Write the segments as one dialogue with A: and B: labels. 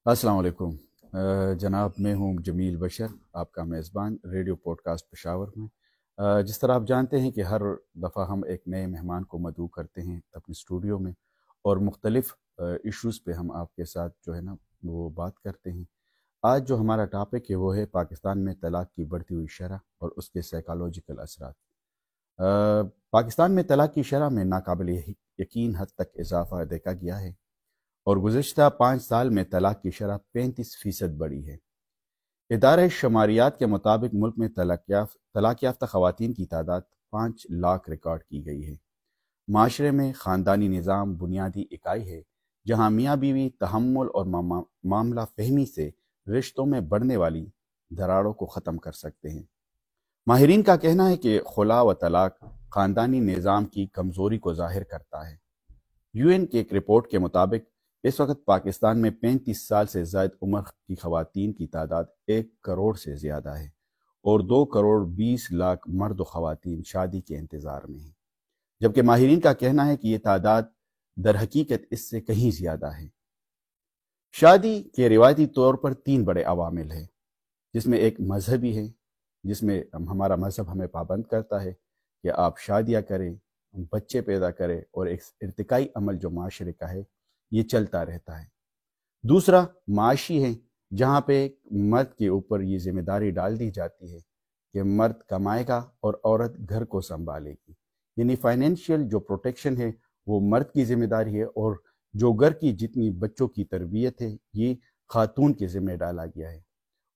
A: السلام علیکم جناب، میں ہوں جمیل بشر، آپ کا میزبان ریڈیو پوڈ کاسٹ پشاور میں۔ جس طرح آپ جانتے ہیں کہ ہر دفعہ ہم ایک نئے مہمان کو مدعو کرتے ہیں اپنے اسٹوڈیو میں، اور مختلف ایشوز پہ ہم آپ کے ساتھ جو ہے نا وہ بات کرتے ہیں۔ آج جو ہمارا ٹاپک ہے وہ ہے پاکستان میں طلاق کی بڑھتی ہوئی شرح اور اس کے سائیکالوجیکل اثرات۔ پاکستان میں طلاق کی شرح میں ناقابل یقین حد تک اضافہ دیکھا گیا ہے، اور گزشتہ 5 سال میں طلاق کی شرح 35% بڑھی ہے۔ ادارہ شماریات کے مطابق ملک میں طلاق یافتہ خواتین کی تعداد 5 لاکھ ریکارڈ کی گئی ہے۔ معاشرے میں خاندانی نظام بنیادی اکائی ہے جہاں میاں بیوی تحمل اور معاملہ فہمی سے رشتوں میں بڑھنے والی دراڑوں کو ختم کر سکتے ہیں۔ ماہرین کا کہنا ہے کہ خلا و طلاق خاندانی نظام کی کمزوری کو ظاہر کرتا ہے۔ یو این کی ایک رپورٹ کے مطابق اس وقت پاکستان میں 35 سال سے زائد عمر کی خواتین کی تعداد 1 کروڑ سے زیادہ ہے، اور 2 کروڑ 20 لاکھ مرد و خواتین شادی کے انتظار میں ہیں، جبکہ ماہرین کا کہنا ہے کہ یہ تعداد در حقیقت اس سے کہیں زیادہ ہے۔ شادی کے روایتی طور پر 3 بڑے عوامل ہیں، جس میں ایک مذہبی ہے، جس میں ہمارا مذہب ہمیں پابند کرتا ہے کہ آپ شادیاں کریں، بچے پیدا کریں، اور ایک ارتقائی عمل جو معاشرے کا ہے یہ چلتا رہتا ہے۔ دوسرا معاشی ہے، جہاں پہ مرد کے اوپر یہ ذمہ داری ڈال دی جاتی ہے کہ مرد کمائے گا اور عورت گھر کو سنبھالے گی، یعنی فائنینشیل جو پروٹیکشن ہے وہ مرد کی ذمہ داری ہے، اور جو گھر کی جتنی بچوں کی تربیت ہے یہ خاتون کے ذمہ ڈالا گیا ہے۔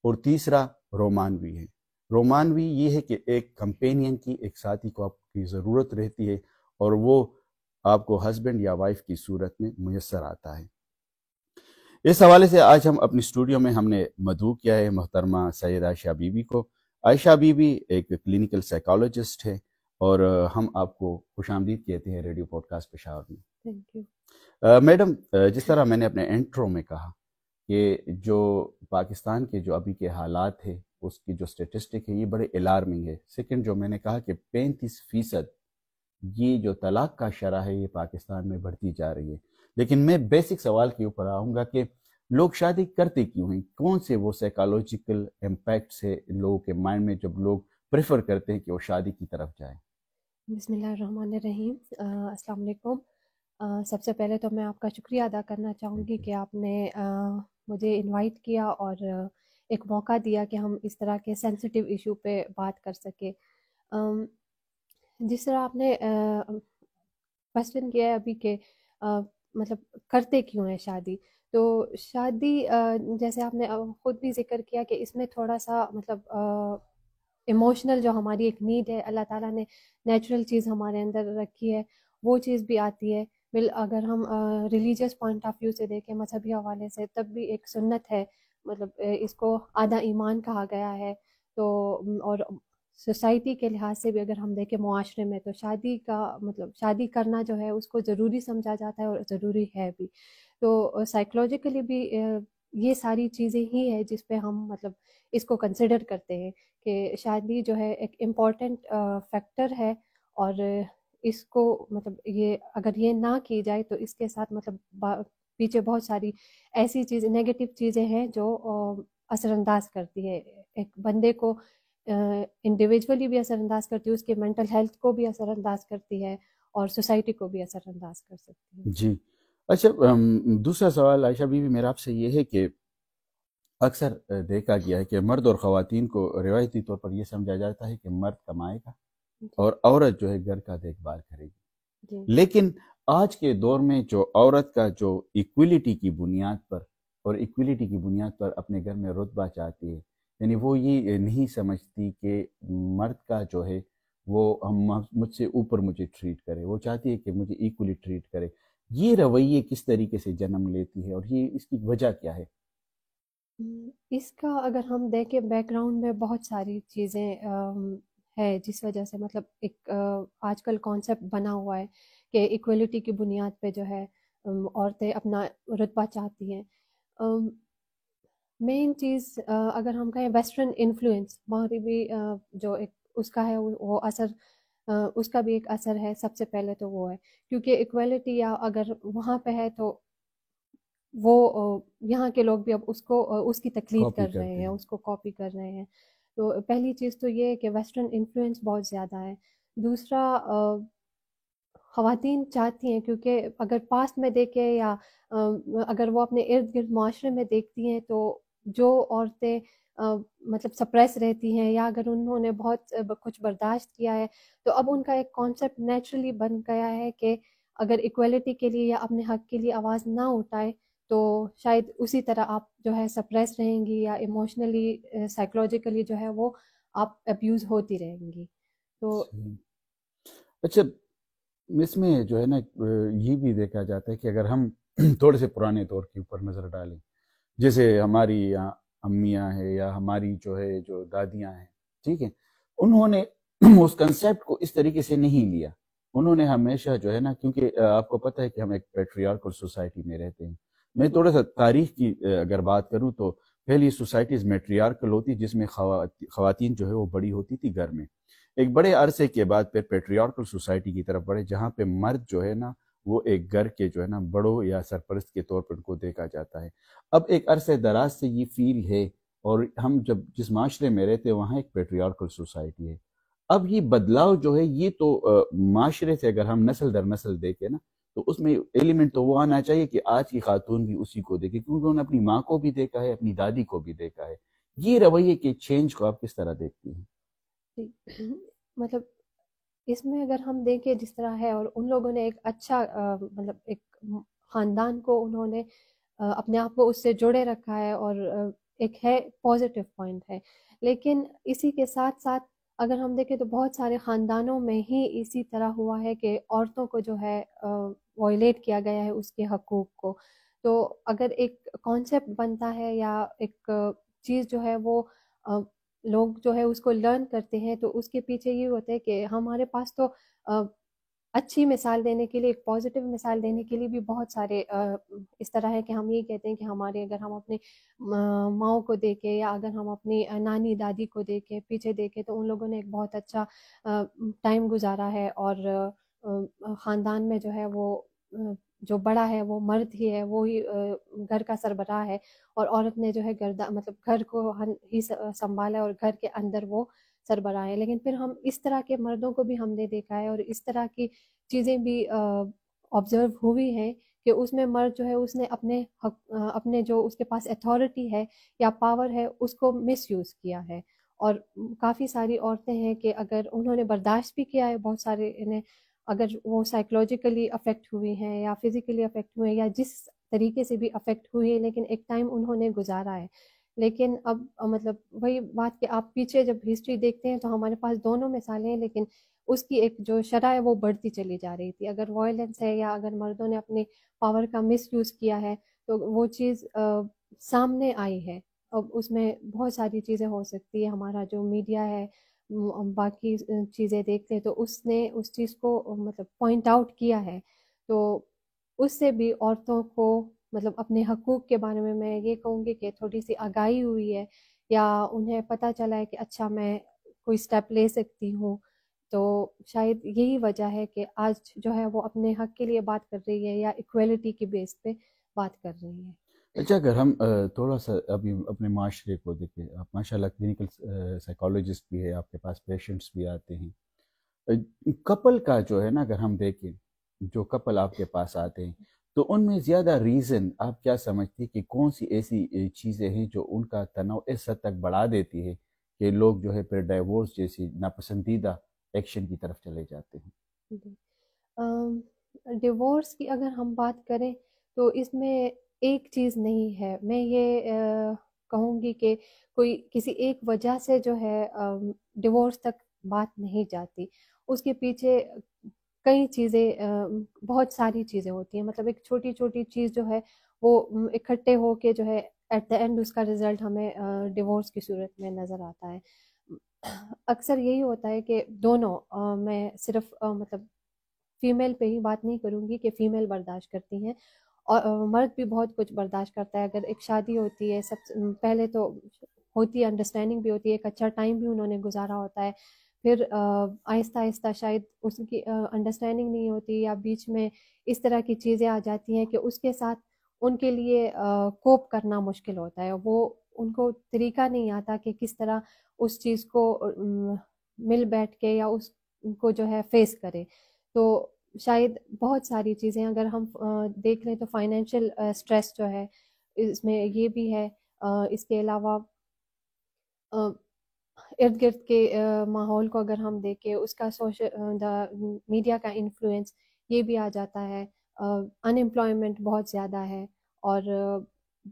A: اور تیسرا رومانوی ہے۔ رومانوی یہ ہے کہ ایک کمپینین کی، ایک ساتھی کو آپ کی ضرورت رہتی ہے، اور وہ آپ کو ہسبینڈ یا وائف کی صورت میں میسر آتا ہے۔ اس حوالے سے آج ہم اپنی اسٹوڈیو میں ہم نے مدعو کیا ہے محترمہ سید عائشہ بی بی کو۔ عائشہ بی بی ایک کلینکل سائیکالوجسٹ ہے، اور ہم آپ کو خوش آمدید کہتے ہیں ریڈیو پوڈ کاسٹ پشاور میں۔
B: Thank you.
A: میڈم، جس طرح میں نے اپنے انٹرو میں کہا کہ جو پاکستان کے جو ابھی کے حالات ہے اس کی جو سٹیٹسٹک ہے یہ بڑے الارمنگ ہے۔ سیکنڈ جو میں نے کہا کہ 35% یہ جو طلاق کا شرح ہے یہ پاکستان میں بڑھتی جا رہی ہے، لیکن میں بیسک سوال کے اوپر آؤں گا کہ لوگ شادی کرتے کیوں ہیں؟ کون سے وہ سائیکالوجیکل امپیکٹس ہے لوگوں کے مائنڈ میں جب لوگ پریفر کرتے ہیں کہ وہ شادی کی طرف جائیں؟
B: بسم اللہ الرحمن الرحیم۔ السلام علیکم۔ سب سے پہلے تو میں آپ کا شکریہ ادا کرنا چاہوں گی کہ آپ نے مجھے انوائٹ کیا اور ایک موقع دیا کہ ہم اس طرح کے سینسٹیو ایشو پہ بات کر سکیں۔ جس طرح آپ نے کوشچن کیا ہے ابھی کہ مطلب کرتے کیوں ہیں شادی، تو شادی جیسے آپ نے خود بھی ذکر کیا کہ اس میں تھوڑا سا مطلب ایموشنل جو ہماری ایک نیڈ ہے، اللہ تعالیٰ نے نیچرل چیز ہمارے اندر رکھی ہے، وہ چیز بھی آتی ہے۔ اگر ہم ریلیجیس پوائنٹ آف ویو سے دیکھیں، مذہبی حوالے سے، تب بھی ایک سنت ہے، مطلب اس کو آدھا ایمان کہا گیا ہے۔ تو اور سوسائٹی کے لحاظ سے بھی اگر ہم دیکھیں معاشرے میں، تو شادی کا مطلب شادی کرنا جو ہے اس کو ضروری سمجھا جاتا ہے اور ضروری ہے بھی۔ تو سائیکولوجیکلی بھی یہ ساری چیزیں ہی ہے جس پہ ہم مطلب اس کو کنسیڈر کرتے ہیں کہ شادی جو ہے ایک امپورٹنٹ فیکٹر ہے، اور اس کو مطلب یہ اگر یہ نہ کی جائے تو اس کے ساتھ مطلب پیچھے بہت ساری ایسی چیزیں، نیگیٹو چیزیں ہیں جو اثر انداز کرتی ہے ایک بندے کو، انڈیویجولی بھی اثر انداز کرتی ہے، اس کے مینٹل ہیلتھ کو بھی اثر انداز کرتی ہے، اور سوسائٹی کو بھی اثر انداز کر سکتی ہے۔
A: جی اچھا، دوسرا سوال عائشہ بی بی میرا آپ سے یہ ہے کہ اکثر دیکھا گیا ہے کہ مرد اور خواتین کو روایتی طور پر یہ سمجھا جاتا ہے کہ مرد کمائے گا اور عورت جو ہے گھر کا دیکھ بھال کرے گی،
B: جی
A: لیکن آج کے دور میں جو عورت کا جو ایکویلٹی کی بنیاد پر اپنے گھر میں رتبہ چاہتی ہے، یعنی وہ یہ نہیں سمجھتی کہ مرد کا جو ہے وہ مجھ سے اوپر مجھے ٹریٹ کرے، وہ چاہتی ہے کہ مجھے ایکولی ٹریٹ کرے۔ یہ رویے کس طریقے سے جنم لیتی ہے اور یہ اس کی وجہ کیا ہے؟
B: اس کا اگر ہم دیکھیں بیک گراؤنڈ میں بہت ساری چیزیں ہے جس وجہ سے مطلب ایک آج کل کانسیپٹ بنا ہوا ہے کہ ایکویلٹی کی بنیاد پہ جو ہے عورتیں اپنا رتبہ چاہتی ہیں۔ مین چیز اگر ہم کہیں ویسٹرن انفلوئنس، مغربی جو ایک اس کا ہے وہ اثر، اس کا بھی ایک اثر ہے۔ سب سے پہلے تو وہ ہے کیونکہ ایکویلٹی یا اگر وہاں پہ ہے تو وہ یہاں کے لوگ بھی اب اس کو اس کی تقلید
A: کاپی
B: کر رہے
A: کرتے
B: ہیں،
A: ہیں.
B: اس کو کاپی کر رہے ہیں. تو پہلی چیز تو یہ ہے کہ ویسٹرن انفلوئنس بہت زیادہ ہے. دوسرا خواتین چاہتی ہیں، کیونکہ اگر پاسٹ میں دیکھیں یا اگر وہ اپنے ارد گرد معاشرے میں دیکھتی ہیں تو جو عورتیں مطلب سپریس رہتی ہیں یا اگر انہوں نے بہت کچھ برداشت کیا ہے، تو اب ان کا ایک کانسیپٹ نیچرلی بن گیا ہے کہ اگر ایکویلٹی کے لیے یا اپنے حق کے لیے آواز نہ اٹھائے تو شاید اسی طرح آپ جو ہے سپریس رہیں گی یا ایموشنلی سائیکولوجیکلی جو ہے وہ آپ ابیوز ہوتی رہیں گی. تو
A: صحیح. اچھا، اس میں جو ہے نا یہ بھی دیکھا جاتا ہے کہ اگر ہم تھوڑے سے پرانے دور کے اوپر نظر ڈالیں، جیسے ہماری امیاں ہیں یا ہماری جو دادیاں ہیں، ٹھیک ہے، انہوں نے اس کنسیپٹ کو اس طریقے سے نہیں لیا. انہوں نے ہمیشہ جو ہے نا، کیونکہ آپ کو پتہ ہے کہ ہم ایک پیٹریارکل سوسائٹی میں رہتے ہیں. میں تھوڑا سا تاریخ کی اگر بات کروں تو پہلی سوسائٹیز میٹریارکل ہوتی، جس میں خواتین جو ہے وہ بڑی ہوتی تھی گھر میں. ایک بڑے عرصے کے بعد پھر پیٹریارکل سوسائٹی کی طرف بڑھے، جہاں پہ مرد جو ہے نا وہ ایک گھر کے جو ہے نا بڑوں یا سرپرست کے طور پر ان کو دیکھا جاتا ہے. اب ایک عرصے دراز سے یہ فیل ہے، اور ہم جب جس معاشرے میں رہتے ہیں وہاں ایک پیٹریارکل سوسائٹی ہے. اب یہ بدلاؤ جو ہے یہ تو معاشرے سے اگر ہم نسل در نسل دیکھیں نا تو اس میں ایلیمنٹ تو وہ آنا چاہیے کہ آج کی خاتون بھی اسی کو دیکھے، کیونکہ انہوں نے اپنی ماں کو بھی دیکھا ہے، اپنی دادی کو بھی دیکھا ہے. یہ رویے کے چینج کو آپ کس طرح دیکھتی ہیں؟
B: مطلب اس میں اگر ہم دیکھیں جس طرح ہے، اور ان لوگوں نے ایک اچھا مطلب ایک خاندان کو انہوں نے اپنے آپ کو اس سے جوڑے رکھا ہے، اور ایک ہے پازیٹیو پوائنٹ ہے. لیکن اسی کے ساتھ ساتھ اگر ہم دیکھیں تو بہت سارے خاندانوں میں ہی اسی طرح ہوا ہے کہ عورتوں کو جو ہے وائلیٹ کیا گیا ہے اس کے حقوق کو. تو اگر ایک کانسیپٹ بنتا ہے یا ایک چیز جو ہے وہ لوگ جو ہے اس کو لرن کرتے ہیں، تو اس کے پیچھے یہ ہوتا ہے کہ ہمارے پاس تو اچھی مثال دینے کے لیے، ایک پازیٹیو مثال دینے کے لیے بھی بہت سارے اس طرح ہے کہ ہم یہ کہتے ہیں کہ ہمارے اگر ہم اپنے ماؤں کو دیکھیں یا اگر ہم اپنی نانی دادی کو دیکھیں، پیچھے دیکھیں، تو ان لوگوں نے ایک بہت اچھا ٹائم گزارا ہے، اور خاندان میں جو ہے وہ جو بڑا ہے وہ مرد ہی ہے، وہی گھر کا سربراہ ہے، اور عورت نے جو ہے مطلب گھر کو ہی سنبھالا اور گھر کے اندر وہ سربراہ ہے. لیکن پھر ہم اس طرح کے مردوں کو بھی ہم نے دیکھا ہے، اور اس طرح کی چیزیں بھی آبزرو ہوئی ہیں کہ اس میں مرد جو ہے اس نے اپنے جو اس کے پاس اتھارٹی ہے یا پاور ہے اس کو مس یوز کیا ہے. اور کافی ساری عورتیں ہیں کہ اگر انہوں نے برداشت بھی کیا ہے، بہت سارے انہیں اگر وہ سائیکولوجیکلی افیکٹ ہوئی ہیں یا فزیکلی افیکٹ ہوئے ہیں یا جس طریقے سے بھی افیکٹ ہوئی ہے، لیکن ایک ٹائم انہوں نے گزارا ہے. لیکن اب مطلب وہی بات کہ آپ پیچھے جب ہسٹری دیکھتے ہیں تو ہمارے پاس دونوں مثالیں ہیں، لیکن اس کی ایک جو شرح ہے وہ بڑھتی چلی جا رہی تھی. اگر وائلنس ہے یا اگر مردوں نے اپنے پاور کا مس یوز کیا ہے تو وہ چیز سامنے آئی ہے. اب اس میں بہت ساری چیزیں ہو سکتی ہے، ہمارا جو میڈیا ہے باقی چیزیں دیکھتے ہیں تو اس نے اس چیز کو مطلب پوائنٹ آؤٹ کیا ہے. تو اس سے بھی عورتوں کو مطلب اپنے حقوق کے بارے میں یہ کہوں گی کہ تھوڑی سی آگاہی ہوئی ہے، یا انہیں پتہ چلا ہے کہ اچھا میں کوئی سٹیپ لے سکتی ہوں. تو شاید یہی وجہ ہے کہ آج جو ہے وہ اپنے حق کے لیے بات کر رہی ہے یا ایکویلٹی کی بیس پہ بات کر رہی ہے.
A: اچھا، اگر ہم تھوڑا سا ابھی اپنے معاشرے کو دیکھیں، آپ ماشاء اللہ کلینکل سائیکالوجسٹ بھی ہے، آپ کے پاس پیشنٹس بھی آتے ہیں. کپل کا جو ہے نا اگر ہم دیکھیں، جو کپل آپ کے پاس آتے ہیں تو ان میں زیادہ ریزن آپ کیا سمجھتی کہ کون سی ایسی چیزیں ہیں جو ان کا تناؤ اس حد تک بڑھا دیتی ہے کہ لوگ جو ہے پھر ڈائیورس جیسی ناپسندیدہ ایکشن کی طرف چلے جاتے ہیں؟
B: ڈیورس کی اگر ہم بات کریں تو اس میں ایک چیز نہیں ہے. میں یہ کہوں گی کہ کوئی کسی ایک وجہ سے جو ہے ڈیورس تک بات نہیں جاتی. اس کے پیچھے کئی چیزیں بہت ساری چیزیں ہوتی ہیں. مطلب ایک چھوٹی چھوٹی چیز جو ہے وہ اکٹھے ہو کے جو ہے ایٹ دا اینڈ اس کا رزلٹ ہمیں ڈیورس کی صورت میں نظر آتا ہے. اکثر یہی ہوتا ہے کہ دونوں میں صرف مطلب فیمیل پہ ہی بات نہیں کروں گی کہ فیمیل برداشت کرتی ہیں، اور مرد بھی بہت کچھ برداشت کرتا ہے. اگر ایک شادی ہوتی ہے سب پہلے تو ہوتی ہے انڈرسٹینڈنگ بھی ہوتی ہے، ایک اچھا ٹائم بھی انہوں نے گزارا ہوتا ہے، پھر آہستہ آہستہ شاید اس کی انڈرسٹینڈنگ نہیں ہوتی یا بیچ میں اس طرح کی چیزیں آ جاتی ہیں کہ اس کے ساتھ ان کے لیے کوپ کرنا مشکل ہوتا ہے. وہ ان کو طریقہ نہیں آتا کہ کس طرح اس چیز کو مل بیٹھ کے یا اس کو جو ہے فیس کرے. تو شاید بہت ساری چیزیں اگر ہم دیکھ لیں تو فائنینشیل اسٹریس جو ہے اس میں یہ بھی ہے. اس کے علاوہ ارد گرد کے ماحول کو اگر ہم دیکھیں اس کا میڈیا کا انفلوئنس یہ بھی آ جاتا ہے. ان امپلائمنٹ بہت زیادہ ہے اور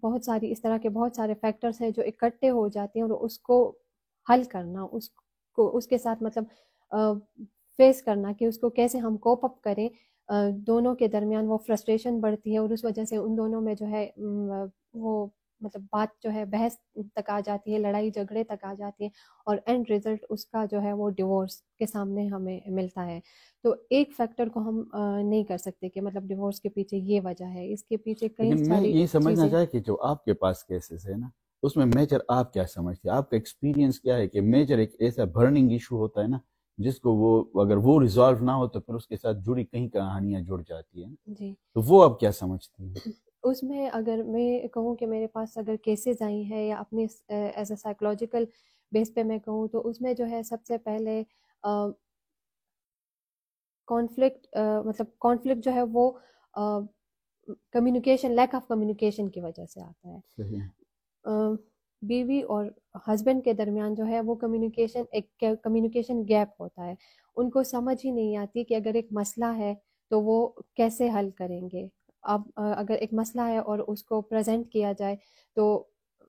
B: بہت ساری اس طرح کے بہت سارے فیکٹرز ہیں جو اکٹھے ہو جاتے ہیں اور اس کو حل کرنا اس کے ساتھ مطلب فیس کرنا کہ اس کو کیسے ہم کوپ اپ کریں. دونوں کے درمیان وہ فرسٹریشن بڑھتی ہے اور اس وجہ سے ان دونوں میں جو ہے وہ مطلب بات جو ہے بحث تک آ جاتی ہے, لڑائی جھگڑے تک آ جاتی ہے اور اینڈ رزلٹ اس کا جو ہے وہ ڈیورس کے سامنے ہمیں ملتا ہے. تو ایک فیکٹر کو ہم نہیں کر سکتے کہ مطلب ڈیورس کے پیچھے یہ وجہ ہے, اس کے پیچھے کئی
A: لیکن میں
B: ساری
A: یہ سمجھنا
B: چیزیں.
A: چاہے کہ جو آپ کے پاس کیسز ہے نا اس میں میجر آپ کیا سمجھتے ہیں, آپ کا ایکسپیرینس کیا ہے کہ میجر ایک ایسا برننگ ایشو ہوتا ہے نا جس کو وہ اگر وہ ریزالو نہ ہو تو پھر اس کے ساتھ جڑی کئی کہانیاں جڑ جاتی ہیں,
B: جی
A: تو وہ آپ کیا سمجھتی ہیں؟
B: اس میں اگر میں کہوں کہ میرے پاس اگر کیسز آئی ہیں یا اپنی ایز اے سائیکولوجیکل بیس پہ میں کہوں تو اس میں جو ہے سب سے پہلے کانفلکٹ جو ہے وہ کمیونیکیشن, لیک آف کمیونیکیشن کی وجہ سے آتا ہے.
A: صحیح.
B: بیوی اور ہسبینڈ کے درمیان جو ہے وہ کمیونیکیشن گیپ ہوتا ہے. ان کو سمجھ ہی نہیں آتی کہ اگر ایک مسئلہ ہے تو وہ کیسے حل کریں گے. اب اگر ایک مسئلہ ہے اور اس کو پریزنٹ کیا جائے تو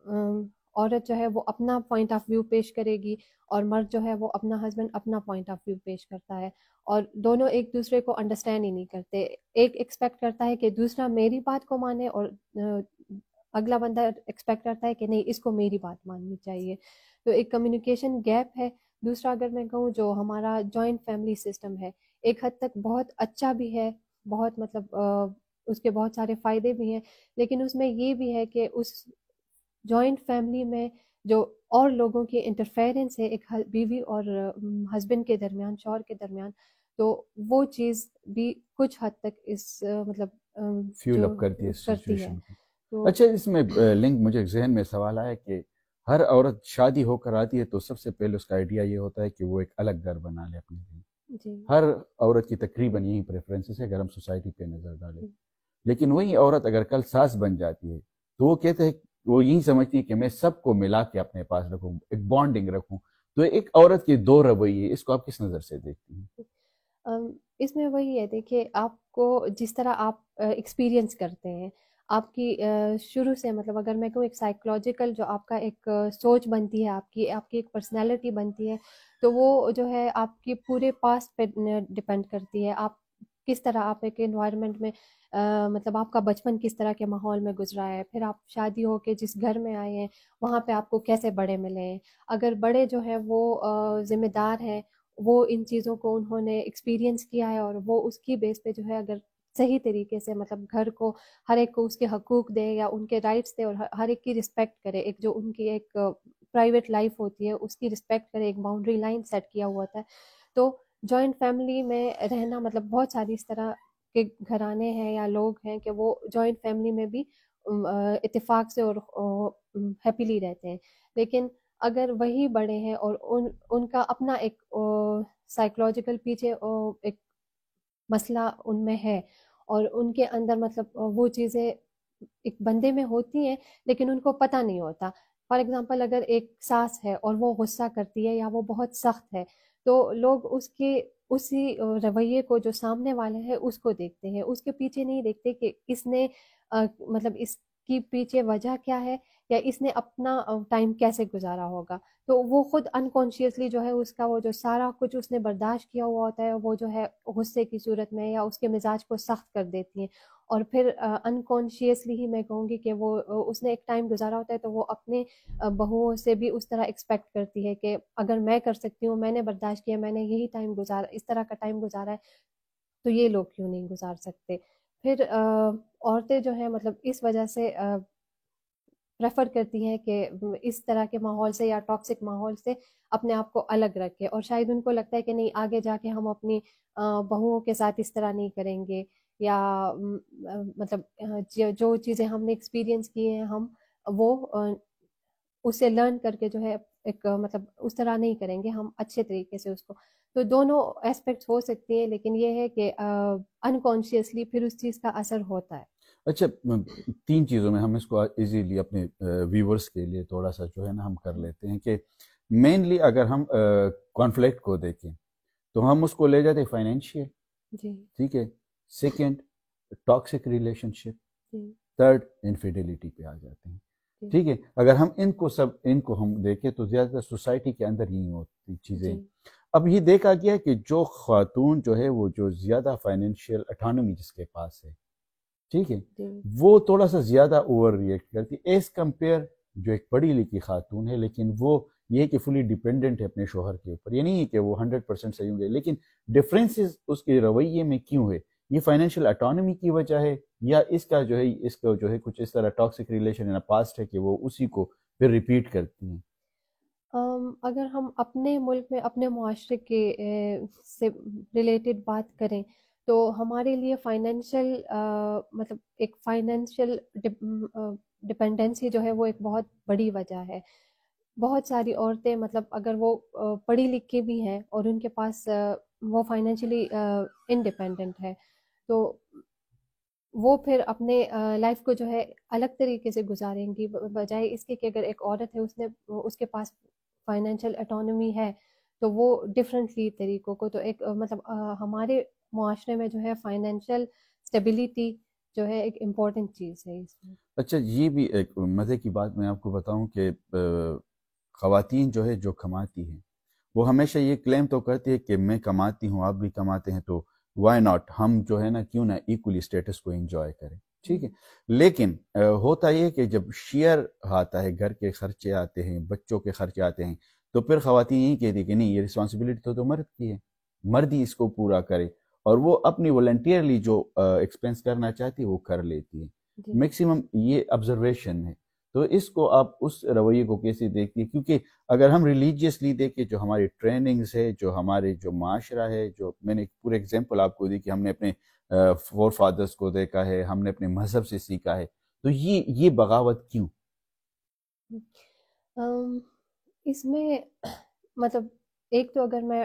B: عورت جو ہے وہ اپنا پوائنٹ آف ویو پیش کرے گی اور مرد جو ہے وہ اپنا ہسبینڈ اپنا پوائنٹ آف ویو پیش کرتا ہے اور دونوں ایک دوسرے کو انڈرسٹینڈ ہی نہیں کرتے. ایک ایکسپیکٹ کرتا ہے کہ دوسرا میری بات کو مانے اور اگلا بندہ ایکسپیکٹ کرتا ہے کہ نہیں اس کو میری بات ماننی چاہیے. تو ایک کمیونیکیشن گیپ ہے. دوسرا اگر میں کہوں جو ہمارا جوائنٹ فیملی سسٹم ہے ایک حد تک بہت اچھا بھی ہے, بہت مطلب اس کے بہت سارے فائدے بھی ہیں, لیکن اس میں یہ بھی ہے کہ اس جوائنٹ فیملی میں جو اور لوگوں کی انٹرفیرنس ہے ایک بیوی اور ہسبینڈ کے درمیان, شوہر کے درمیان, تو وہ چیز بھی کچھ حد تک اس مطلب
A: فیول
B: جو
A: اپ کرتی ہے
B: کرتی ہے.
A: سچویشن کو.
B: تو
A: اچھا اس میں لنک مجھے ذہن میں سوال آیا کہ ہر عورت شادی ہو کر آتی ہے تو سب سے پہلے اس کا آئیڈیا یہ ہوتا ہے کہ وہ ایک الگ گھر بنا لے اپنے لیے.
B: جی
A: ہر عورت کی تقریباً یہی پریفرنسز ہے اگر ہم سوسائٹی پہ نظر ڈالیں. لیکن وہی عورت اگر کل ساس بن جاتی ہے تو وہ کہتے ہیں, وہ یہی سمجھتی ہے کہ میں سب کو ملا کے اپنے پاس رکھوں, ایک بانڈنگ رکھوں. تو ایک عورت کے دو رویے, اس کو آپ کس نظر سے دیکھتی ہیں؟
B: اس میں وہی ہے, دیکھیے آپ کو جس طرح آپ ایکسپیرینس کرتے ہیں آپ کی شروع سے مطلب اگر میں کہوں ایک سائیکولوجیکل جو آپ کا ایک سوچ بنتی ہے, آپ کی ایک پرسنالٹی بنتی ہے, تو وہ جو ہے آپ کی پورے پاسٹ پہ ڈپینڈ کرتی ہے. آپ کس طرح آپ ایک انوائرمنٹ میں مطلب آپ کا بچپن کس طرح کے ماحول میں گزرا ہے, پھر آپ شادی ہو کے جس گھر میں آئے ہیں وہاں پہ آپ کو کیسے بڑے ملے ہیں. اگر بڑے جو ہے وہ ذمہ دار ہیں, وہ ان چیزوں کو انہوں نے ایکسپیرینس کیا ہے اور وہ اس کی بیس پہ جو ہے اگر صحیح طریقے سے مطلب گھر کو ہر ایک کو اس کے حقوق دے یا ان کے رائٹس دے اور ہر ایک کی رسپیکٹ کرے, ایک جو ان کی ایک پرائیویٹ لائف ہوتی ہے اس کی رسپیکٹ کرے, ایک باؤنڈری لائن سیٹ کیا ہوا ہوتا ہے. تو جوائنٹ فیملی میں رہنا مطلب بہت ساری اس طرح کے گھرانے ہیں یا لوگ ہیں کہ وہ جوائنٹ فیملی میں بھی اتفاق سے اور ہیپیلی رہتے ہیں. لیکن اگر وہی بڑے ہیں اور ان کا اپنا ایک سائیکولوجیکل پیچھے ایک مسئلہ ان میں ہے اور ان کے اندر مطلب وہ چیزیں ایک بندے میں ہوتی ہیں لیکن ان کو پتہ نہیں ہوتا. فار ایگزامپل اگر ایک ساس ہے اور وہ غصہ کرتی ہے یا وہ بہت سخت ہے تو لوگ اسی رویے کو جو سامنے والے ہیں اس کو دیکھتے ہیں, اس کے پیچھے نہیں دیکھتے کہ اس نے مطلب اس کی پیچھے وجہ کیا ہے یا اس نے اپنا ٹائم کیسے گزارا ہوگا. تو وہ خود انکانشیسلی جو ہے اس کا وہ جو سارا کچھ اس نے برداشت کیا ہوا ہوتا ہے وہ جو ہے غصے کی صورت میں یا اس کے مزاج کو سخت کر دیتی ہیں. اور پھر انکانشیسلی ہی میں کہوں گی کہ وہ اس نے ایک ٹائم گزارا ہوتا ہے تو وہ اپنے بہوؤں سے بھی اس طرح ایکسپیکٹ کرتی ہے کہ اگر میں کر سکتی ہوں, میں نے برداشت کیا, میں نے یہی ٹائم گزارا, اس طرح کا ٹائم گزارا ہے, تو یہ لوگ کیوں نہیں گزار سکتے. پھر عورتیں جو ہیں مطلب اس وجہ سے پریفر کرتی ہیں کہ اس طرح کے ماحول سے یا ٹاکسک ماحول سے اپنے آپ کو الگ رکھے, اور شاید ان کو لگتا ہے کہ نہیں آگے جا کے ہم اپنی بہوؤں کے ساتھ اس طرح نہیں کریں گے یا مطلب جو چیزیں ہم نے ایکسپیرینس کی ہیں ہم وہ اس سے لرن کر کے جو ہے ایک مطلب اس طرح نہیں کریں گے ہم اچھے طریقے سے اس کو. تو دونوں اسپیکٹس ہو سکتی ہیں لیکن یہ ہے کہ انکانشیسلی پھر اس چیز کا اثر ہوتا ہے.
A: اچھا، 3 چیزوں میں ہم اس کو ایزیلی اپنے ویورز کے لیے تھوڑا سا جو ہے نا ہم کر لیتے ہیں کہ مینلی اگر ہم کانفلکٹ کو دیکھیں تو ہم اس کو لے جاتے ہیں فائنینشیل.
B: جی
A: ٹھیک ہے. سیکنڈ ٹاکسک ریلیشن شپ.
B: جی
A: تھرڈ انفیڈیلٹی پہ آ جاتے ہیں.
B: جی
A: ٹھیک ہے. اگر ہم ان کو ہم دیکھیں تو زیادہ تر سوسائٹی کے اندر ہی ہوتی چیزیں.
B: جی
A: اب یہ دیکھا گیا کہ جو خاتون جو ہے وہ جو زیادہ فائنینشیل اٹانومی جس کے پاس ہے، ٹھیک ہے،
B: جی
A: وہ تھوڑا سا زیادہ اوور ریئیکٹ کرتی ہے ایز کمپیئر جو ایک پڑھی لکھی خاتون ہے، لیکن وہ یہ کہ فلی ڈیپینڈنٹ ہے اپنے شوہر کے اوپر. یہ نہیں ہے کہ وہ 100% صحیح ہوں گے، لیکن ڈفرینسز اس کے رویے میں کیوں ہے؟ یہ فائنینشیل اٹانومی کی وجہ ہے یا اس کا جو ہے کچھ اس طرح ٹاکسک ریلیشن ان پاسٹ ہے کہ وہ اسی کو پھر ریپیٹ کرتی ہیں.
B: اگر ہم اپنے ملک میں اپنے معاشرے کے سے ریلیٹڈ بات کریں تو ہمارے لیے فائنینشیل مطلب ایک فائنینشیل ڈپینڈنسی جو ہے وہ ایک بہت بڑی وجہ ہے. بہت ساری عورتیں مطلب اگر وہ پڑھی لکھی بھی ہیں اور ان کے پاس وہ فائنینشلی انڈیپینڈنٹ ہے تو وہ پھر اپنے لائف کو جو ہے الگ طریقے سے گزاریں گی بجائے اس کے کہ اگر ایک عورت ہے اس کے پاس فائنینشیل اٹانومی ہے تو وہ ڈفرینٹلی طریقوں کو تو ایک مطلب ہمارے معاشرے میں جو ہے فائنینشیل اسٹیبلٹی جو ہے ایک امپورٹنٹ چیز ہے اس میں.
A: اچھا، یہ بھی ایک مزے کی بات میں آپ کو بتاؤں کہ خواتین جو ہے جو کماتی ہیں وہ ہمیشہ یہ کلیم تو کرتی ہے کہ میں کماتی ہوں، آپ بھی کماتے ہیں، تو وائی ناٹ ہم جو ہے نا کیوں نہ ایکولی اسٹیٹس کو انجوائے کریں. ٹھیک ہے. لیکن ہوتا یہ کہ جب شیئر آتا ہے، گھر کے خرچے آتے ہیں، بچوں کے خرچے آتے ہیں، تو پھر خواتین یہی کہتی ہیں کہ نہیں، یہ رسپانسبلٹی تو مرد کی ہے، مرد ہی اس کو پورا کرے، اور وہ اپنی والنٹیئرلی جو ایکسپینس کرنا چاہتی ہے وہ کر لیتی ہے.
B: جی
A: میکسیمم یہ آبزرویشن ہے. تو اس کو آپ اس رویے کو کیسے دیکھتی ہیں؟ کیونکہ اگر ہم ریلیجیسلی دیکھیں، جو ہماری ٹریننگز ہے، جو ہمارے جو معاشرہ ہے، جو میں نے پورے ایگزامپل آپ کو دی کہ ہم نے اپنے فور فادرز کو دیکھا ہے، ہم نے اپنے مذہب سے سیکھا ہے، تو یہ بغاوت کیوں؟
B: اس میں مطلب ایک تو اگر میں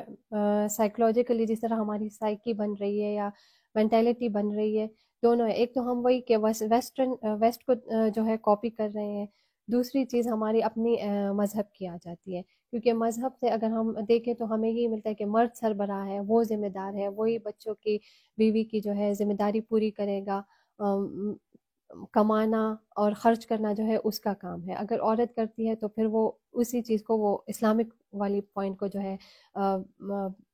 B: سائیکولوجیکلی جس طرح ہماری سائیکی بن رہی ہے یا مینٹیلٹی بن رہی ہے، دونوں ہے. ایک تو ہم وہی کہ ویسٹ کو جو ہے کاپی کر رہے ہیں. دوسری چیز ہماری اپنی مذہب کی آ جاتی ہے، کیونکہ مذہب سے اگر ہم دیکھیں تو ہمیں یہ ملتا ہے کہ مرد سربراہ ہے، وہ ذمہ دار ہے، وہی بچوں کی بیوی کی جو ہے ذمہ داری پوری کرے گا. کمانا اور خرچ کرنا جو ہے اس کا کام ہے. اگر عورت کرتی ہے تو پھر وہ اسی چیز کو وہ اسلامک والی پوائنٹ کو جو ہے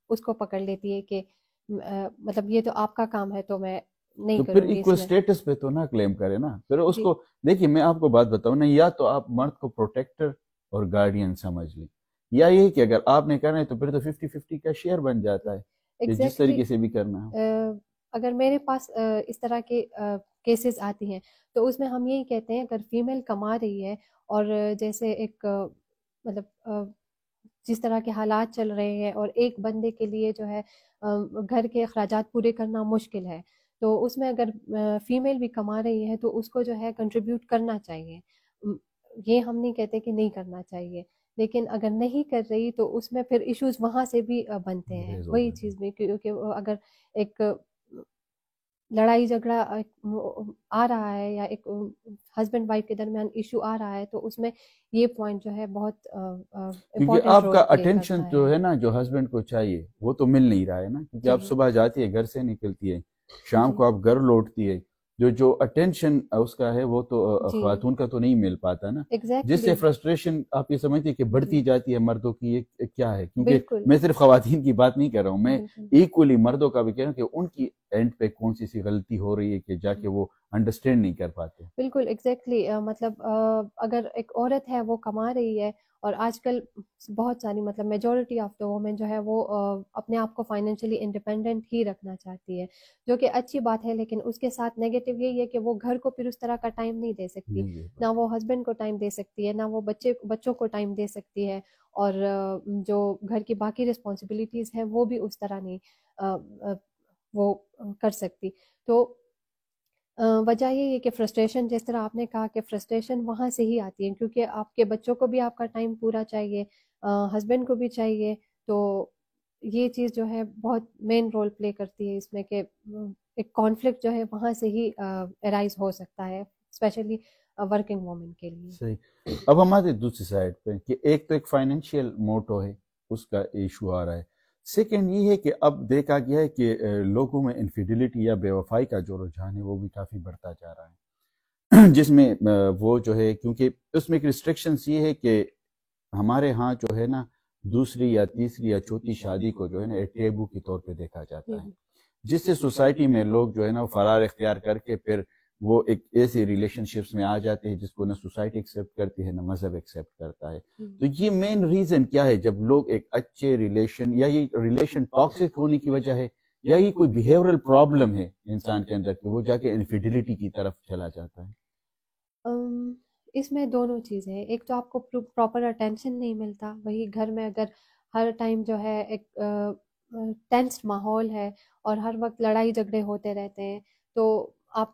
B: اس کو پکڑ لیتی ہے کہ مطلب یہ تو آپ کا کام ہے تو میں نہیں
A: تو پھر
B: کروں گی
A: ایکول
B: اس میں.
A: اسٹیٹس پہ تو نہ کلیم کرے نا. پھر اس
B: جی
A: کو دیکھیے، میں آپ کو بات بتاؤں نا، یا تو آپ مرد کو پروٹیکٹر اور گارڈین سمجھ لیں، یا یہ کہ اگر آپ نے کرنا ہے تو پھر تو 50-50 کا شیئر بن جاتا ہے کہ جس
B: ایگزیکٹلی.
A: طریقے سے بھی کرنا ہو.
B: اگر میرے پاس اس طرح کے کیسز آتی ہیں تو اس میں ہم یہی کہتے ہیں اگر فیمیل کما رہی ہے اور جیسے ایک مطلب جس طرح کے حالات چل رہے ہیں اور ایک بندے کے لیے جو ہے گھر کے اخراجات پورے کرنا مشکل ہے، تو اس میں اگر فیمیل بھی کما رہی ہے تو اس کو جو ہے کنٹریبیوٹ کرنا چاہیے. یہ ہم نہیں کہتے کہ نہیں کرنا چاہیے، لیکن اگر نہیں کر رہی تو اس میں پھر ایشوز وہاں سے بھی بنتے ہیں.
A: ریز ہو
B: وہی
A: جاتا ہے.
B: چیز بھی کیونکہ اگر ایک لڑائی جھگڑا آ رہا ہے یا ایک ہسبینڈ وائف کے درمیان ایشو آ رہا ہے تو اس میں یہ پوائنٹ جو ہے بہت
A: کیونکہ
B: امپورٹنٹ
A: آپ کا
B: رول پلے
A: اٹینشن
B: کرتا
A: جو
B: ہے.
A: ہے نا جو ہسبینڈ کو چاہیے وہ تو مل نہیں رہا ہے نا، کیونکہ آپ
B: جی
A: صبح جاتی ہے، گھر سے نکلتی ہے، شام
B: جی
A: کو آپ گھر لوٹتی ہے، جو اٹینشن اس کا ہے وہ تو
B: جی
A: خواتون کا تو نہیں مل پاتا نا، جس سے
B: ایگزیکٹلی.
A: فرسٹریشن آپ یہ سمجھتی ہے کہ
B: جی
A: بڑھتی جاتی ہے مردوں کی. یہ کیا ہے؟ کیونکہ
B: بالکل
A: میں صرف خواتین کی بات نہیں کر رہا ہوں، میں
B: بالکل
A: ایکولی مردوں کا بھی کہہ رہا ہوں کہ ان کی اینڈ پہ کون سی غلطی ہو رہی ہے کہ جا کے وہ انڈرسٹینڈ نہیں کر پاتے.
B: بالکل ایگزیکٹلی. مطلب اگر ایک عورت ہے وہ کما رہی ہے اور آج کل بہت ساری مطلب میجورٹی آف دا وومن جو ہے وہ اپنے آپ کو فائنینشلی انڈیپینڈنٹ ہی رکھنا چاہتی ہے، جو کہ اچھی بات ہے، لیکن اس کے ساتھ نیگیٹو یہی ہے کہ وہ گھر کو پھر اس طرح کا ٹائم نہیں دے سکتی،
A: نہیں دے
B: نہ
A: پاتے.
B: وہ ہسبینڈ کو ٹائم دے سکتی ہے، نہ وہ بچوں کو ٹائم دے سکتی ہے، اور جو گھر کی باقی رسپانسبلٹیز ہیں وہ بھی اس طرح نہیں وہ کر سکتی. تو وجہ یہ ہے کہ فرسٹریشن، جس طرح آپ نے کہا کہ فرسٹریشن وہاں سے ہی آتی ہے، کیونکہ آپ کے بچوں کو بھی آپ کا ٹائم پورا چاہیے، ہسبینڈ کو بھی چاہیے. تو یہ چیز جو ہے بہت مین رول پلے کرتی ہے اس میں کہ ایک کانفلکٹ جو ہے وہاں سے ہی ارائز ہو سکتا ہے، اسپیشلی ورکنگ وومن کے لیے.
A: صحیح. اب ہمارے دوسری سائڈ پہ کہ ایک تو ایک فائنینشیل موٹو ہے، اس کا ایشو آ رہا ہے. سیکنڈ یہ ہے کہ اب دیکھا گیا ہے کہ لوگوں میں انفیڈیلٹی یا بے وفائی کا جو رجحان ہے وہ بھی کافی بڑھتا جا رہا ہے، جس میں وہ جو ہے، کیونکہ اس میں ایک ریسٹرکشنس یہ ہے کہ ہمارے ہاں جو ہے نا دوسری یا تیسری یا چوتھی شادی کو جو ہے نا ایک ٹیبو کے طور پہ دیکھا جاتا ہے، جس سے سوسائٹی میں لوگ جو ہے نا فرار اختیار کر کے پھر وہ ایک ایسی ریلیشن شپس میں آ جاتے ہیں جس کو نہ سوسائٹی ایکسیپٹ کرتی ہے نہ مذہب ایکسیپٹ کرتا ہے. تو یہ مین ریزن کیا ہے جب لوگ ایک اچھے ریلیشن، یا یہ ریلیشن ٹاکسک ہونے کی وجہ ہے یا یہ کوئی بیہیورل پرابلم ہے انسان کے اندر کہ وہ جا کے انفیڈیلٹی کی طرف چلا جاتا ہے؟
B: اس میں دونوں چیزیں ہیں. ایک تو آپ کو پراپر اٹینشن نہیں ملتا، وہی گھر میں اگر ہر ٹائم جو ہے ایک ٹینس ماحول ہے اور ہر وقت لڑائی جھگڑے ہوتے رہتے ہیں، تو آپ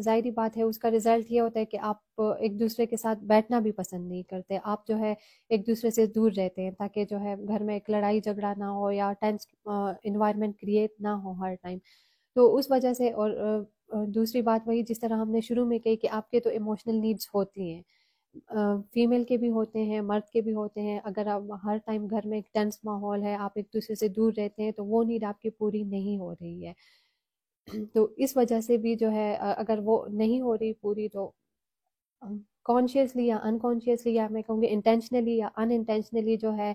B: ظاہری بات ہے اس کا رزلٹ یہ ہوتا ہے کہ آپ ایک دوسرے کے ساتھ بیٹھنا بھی پسند نہیں کرتے، آپ جو ہے ایک دوسرے سے دور رہتے ہیں تاکہ جو ہے گھر میں ایک لڑائی جھگڑا نہ ہو یا ٹینس انوائرمنٹ کریٹ نہ ہو ہر ٹائم. تو اس وجہ سے، اور دوسری بات وہی جس طرح ہم نے شروع میں کہی کہ آپ کے تو ایموشنل نیڈس ہوتی ہیں، فیمیل کے بھی ہوتے ہیں، مرد کے بھی ہوتے ہیں. اگر آپ ہر ٹائم گھر میں ایک ٹینس ماحول ہے، آپ ایک دوسرے سے دور رہتے ہیں، تو وہ نیڈ آپ کی پوری نہیں ہو رہی ہے. تو اس وجہ سے بھی جو ہے اگر وہ نہیں ہو رہی پوری، تو کانشیسلی یا انکانشیسلی، یا میں کہوں گی انٹینشنلی یا ان انٹینشنلی جو ہے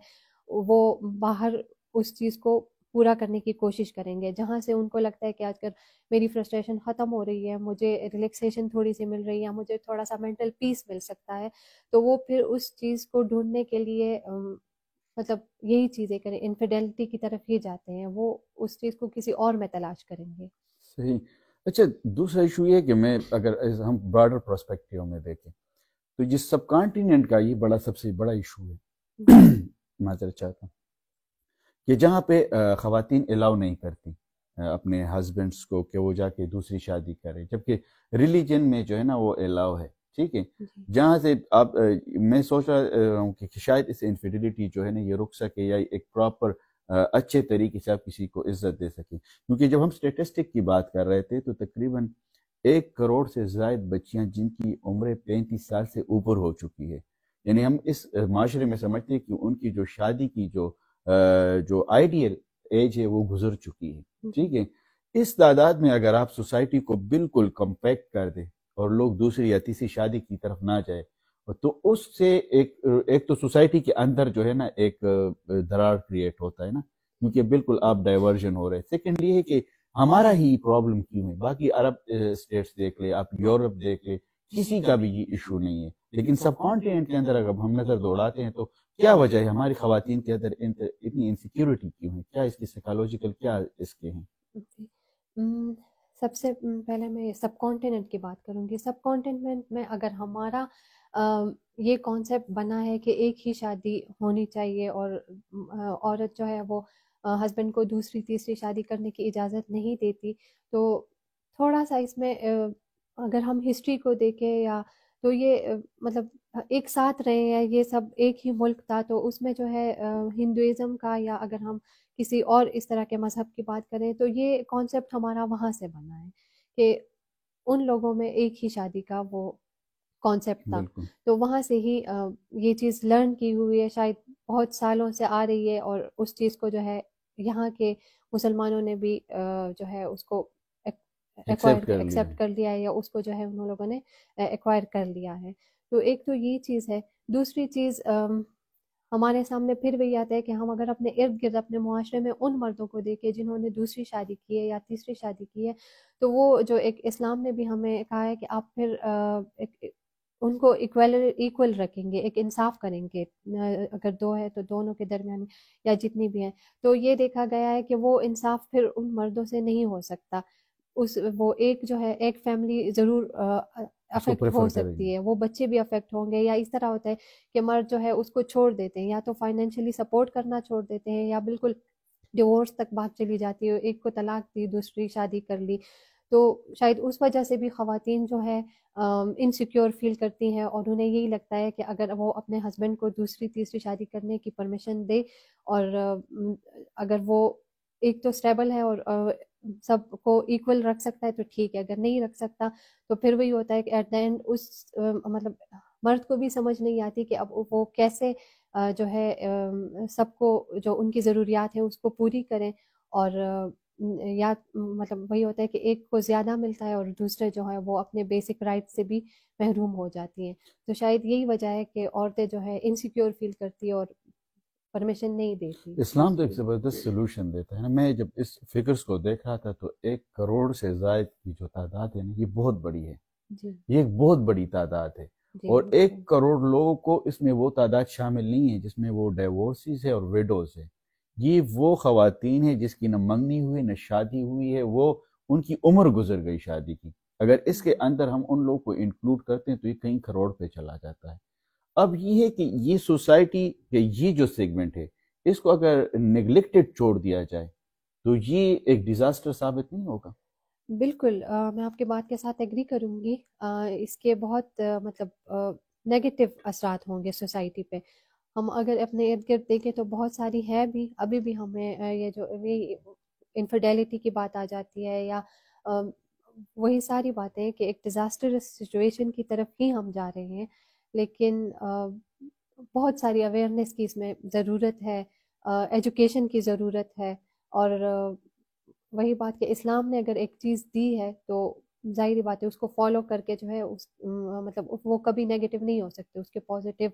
B: وہ باہر اس چیز کو پورا کرنے کی کوشش کریں گے، جہاں سے ان کو لگتا ہے کہ آج کل میری فرسٹریشن ختم ہو رہی ہے، مجھے ریلیکسیشن تھوڑی سی مل رہی ہے، مجھے تھوڑا سا مینٹل پیس مل سکتا ہے، تو وہ پھر اس چیز کو ڈھونڈنے کے لیے مطلب یہی چیزیں کریں، انفیڈیلٹی کی طرف ہی جاتے ہیں، وہ اس چیز کو کسی اور میں تلاش کریں گے.
A: صحیح. اچھا، دوسرا ایشو یہ کہ میں اگر ہم براڈر پرسپیکٹیو میں دیکھیں تو یہ سب کانٹیننٹ کا یہ سب سے بڑا ایشو ہے، معذرت چاہتا ہوں، کہ جہاں پہ خواتین الاؤ نہیں کرتی اپنے ہسبینڈس کو کہ وہ جا کے دوسری شادی کرے، جبکہ ریلیجن میں جو ہے نا وہ الاؤ ہے. ٹھیک ہے، جہاں سے آپ میں سوچ رہا ہوں کہ شاید اس انفیڈیلٹی جو ہے نا یہ رک سکے، یا ایک پراپر اچھے طریقے سے آپ کسی کو عزت دے سکیں. کیونکہ جب ہم اسٹیٹسٹک کی بات کر رہے تھے تو تقریباً 1 کروڑ سے زائد بچیاں جن کی عمریں 35 سال سے اوپر ہو چکی ہے، یعنی ہم اس معاشرے میں سمجھتے ہیں کہ ان کی جو شادی کی جو آئیڈیل ایج ہے وہ گزر چکی ہے. ٹھیک ہے، اس تعداد میں اگر آپ سوسائٹی کو بالکل کمپیکٹ کر دیں اور لوگ دوسری یا تیسری شادی کی طرف نہ جائے، تو اس سے ایک تو سوسائٹی کے اندر جو ہے نا ایک دراڑ کریٹ ہوتا ہے نا، کیونکہ بالکل آپ ڈائیورژن ہو رہے ہیں. سیکنڈ یہ ہے کہ ہمارا ہی پرابلم کیوں ہے؟ باقی عرب اسٹیٹس دیکھ لے آپ، یورپ دیکھ لے، کسی کا بھی یہ ایشو نہیں ہے. لیکن سب کانٹیننٹ کے اندر اگر ہم نظر دوڑاتے ہیں تو کیا وجہ ہے ہماری خواتین کے اندر اتنی انسیکیورٹی کیوں ہے؟ کیا اس کی سائیکالوجیکل کیا اس کے ہیں؟
B: سب سے پہلے میں سب کانٹیننٹ کی بات کروں گی. سب کانٹیننٹ میں اگر ہمارا یہ کانسیپٹ بنا ہے کہ ایک ہی شادی ہونی چاہیے اور عورت جو ہے وہ ہسبینڈ کو دوسری تیسری شادی کرنے کی اجازت نہیں دیتی، تو تھوڑا سا اس میں اگر ہم ہسٹری کو دیکھیں یا تو یہ مطلب ایک ساتھ رہے ہیں، یہ سب ایک ہی ملک تھا، تو اس میں جو ہے ہندوازم کا، یا اگر ہم کسی اور اس طرح کے مذہب کی بات کریں تو یہ کانسیپٹ ہمارا وہاں سے بنا ہے کہ ان لوگوں میں ایک ہی شادی کا وہ کانسیپٹ تھا.
A: بالکل.
B: تو وہاں سے ہی یہ چیز لرن کی ہوئی ہے، شاید بہت سالوں سے آ رہی ہے، اور اس چیز کو جو ہے یہاں کے مسلمانوں نے بھی جو ہے اس کو ایکسیپٹ کر لیا ہے، یا اس کو جو ہے انہوں لوگوں نے ایکوائر کر لیا ہے. تو ایک تو یہ چیز ہے. دوسری چیز ہمارے سامنے پھر وہی آتا ہے کہ ہم اگر اپنے ارد گرد اپنے معاشرے میں ان مردوں کو دیکھیں جنہوں نے دوسری شادی کی ہے یا تیسری شادی کی ہے، تو وہ جو ایک اسلام نے بھی ہمیں کہا ہے کہ آپ پھر ان کو ایکول رکھیں گے، ایک انصاف کریں گے، اگر 2 ہے تو دونوں کے درمیان یا جتنی بھی ہیں. تو یہ دیکھا گیا ہے کہ وہ انصاف پھر ان مردوں سے نہیں ہو سکتا. وہ ایک جو ہے ایک فیملی ضرور افیکٹ ہو سکتی ہے، وہ بچے بھی افیکٹ ہوں گے، یا اس طرح ہوتا ہے کہ مرد جو ہے اس کو چھوڑ دیتے ہیں، یا تو فائنینشلی سپورٹ کرنا چھوڑ دیتے ہیں، یا بالکل ڈیورس تک بات چلی جاتی ہے، ایک کو طلاق دی، دوسری شادی کر لی. تو شاید اس وجہ سے بھی خواتین جو ہے انسیکیور فیل کرتی ہیں، اور انہیں یہی لگتا ہے کہ اگر وہ اپنے ہسبینڈ کو دوسری تیسری شادی کرنے کی پرمیشن دے، اور اگر وہ ایک تو اسٹیبل ہے اور سب کو ایکول رکھ سکتا ہے تو ٹھیک ہے، اگر نہیں رکھ سکتا تو پھر وہی ہوتا ہے کہ ایٹ دا اینڈ اس مطلب مرد کو بھی سمجھ نہیں آتی کہ اب وہ کیسے جو ہے سب کو جو ان کی ضروریات ہیں اس کو پوری کریں، اور یا مطلب وہی ہوتا ہے کہ ایک کو زیادہ ملتا ہے اور دوسرے جو ہے وہ اپنے بیسک رائٹ سے بھی محروم ہو جاتی ہیں. تو شاید یہی وجہ ہے کہ عورتیں جو ہے انسیکیور فیل کرتی ہیں اور پرمیشن نہیں دیتی.
A: اسلام تو ایک زبردست سلوشن دیتا ہے نا. میں جب اس فگرز کو دیکھ رہا تھا تو 1 کروڑ سے زائد کی جو تعداد ہے نا، یہ بہت بڑی ہے.
B: جی
A: یہ ایک بہت بڑی تعداد ہے.
B: جی
A: اور 1 کروڑ لوگوں کو اس میں وہ تعداد شامل نہیں ہے جس میں وہ ڈیورسیز ہے اور ویڈوز ہے. یہ وہ خواتین ہیں جس کی نہ منگنی ہوئی نہ شادی ہوئی ہے، وہ ان کی عمر گزر گئی شادی کی. اگر اس کے اندر ہم ان لوگوں کو انکلوڈ کرتے ہیں تو یہ کئی کروڑ پہ چلا جاتا ہے. اب یہ ہے کہ یہ سوسائٹی کے یہ جو سیگمنٹ ہے اس کو اگر نگلیکٹڈ چھوڑ دیا جائے تو یہ ایک ڈیزاسٹر ثابت نہیں ہوگا.
B: بالکل. میں آپ کے بات کے ساتھ ایگری کروں گی. اس کے بہت مطلب نیگیٹو اثرات ہوں گے سوسائٹی پہ. ہم اگر اپنے ارد گرد دیکھیں تو بہت ساری ہے بھی، ابھی بھی ہمیں یہ جو انفیڈیلٹی کی بات آ جاتی ہے، یا وہی ساری باتیں کہ ایک ڈیزاسٹر سچویشن کی طرف ہی ہم جا رہے ہیں. لیکن بہت ساری اویئرنیس کی اس میں ضرورت ہے، ایجوکیشن کی ضرورت ہے، اور وہی بات کہ اسلام نے اگر ایک چیز دی ہے تو ظاہری بات ہے اس کو فالو کر کے جو ہے اس مطلب وہ کبھی نیگیٹو نہیں ہو سکتے. اس کے پازیٹیو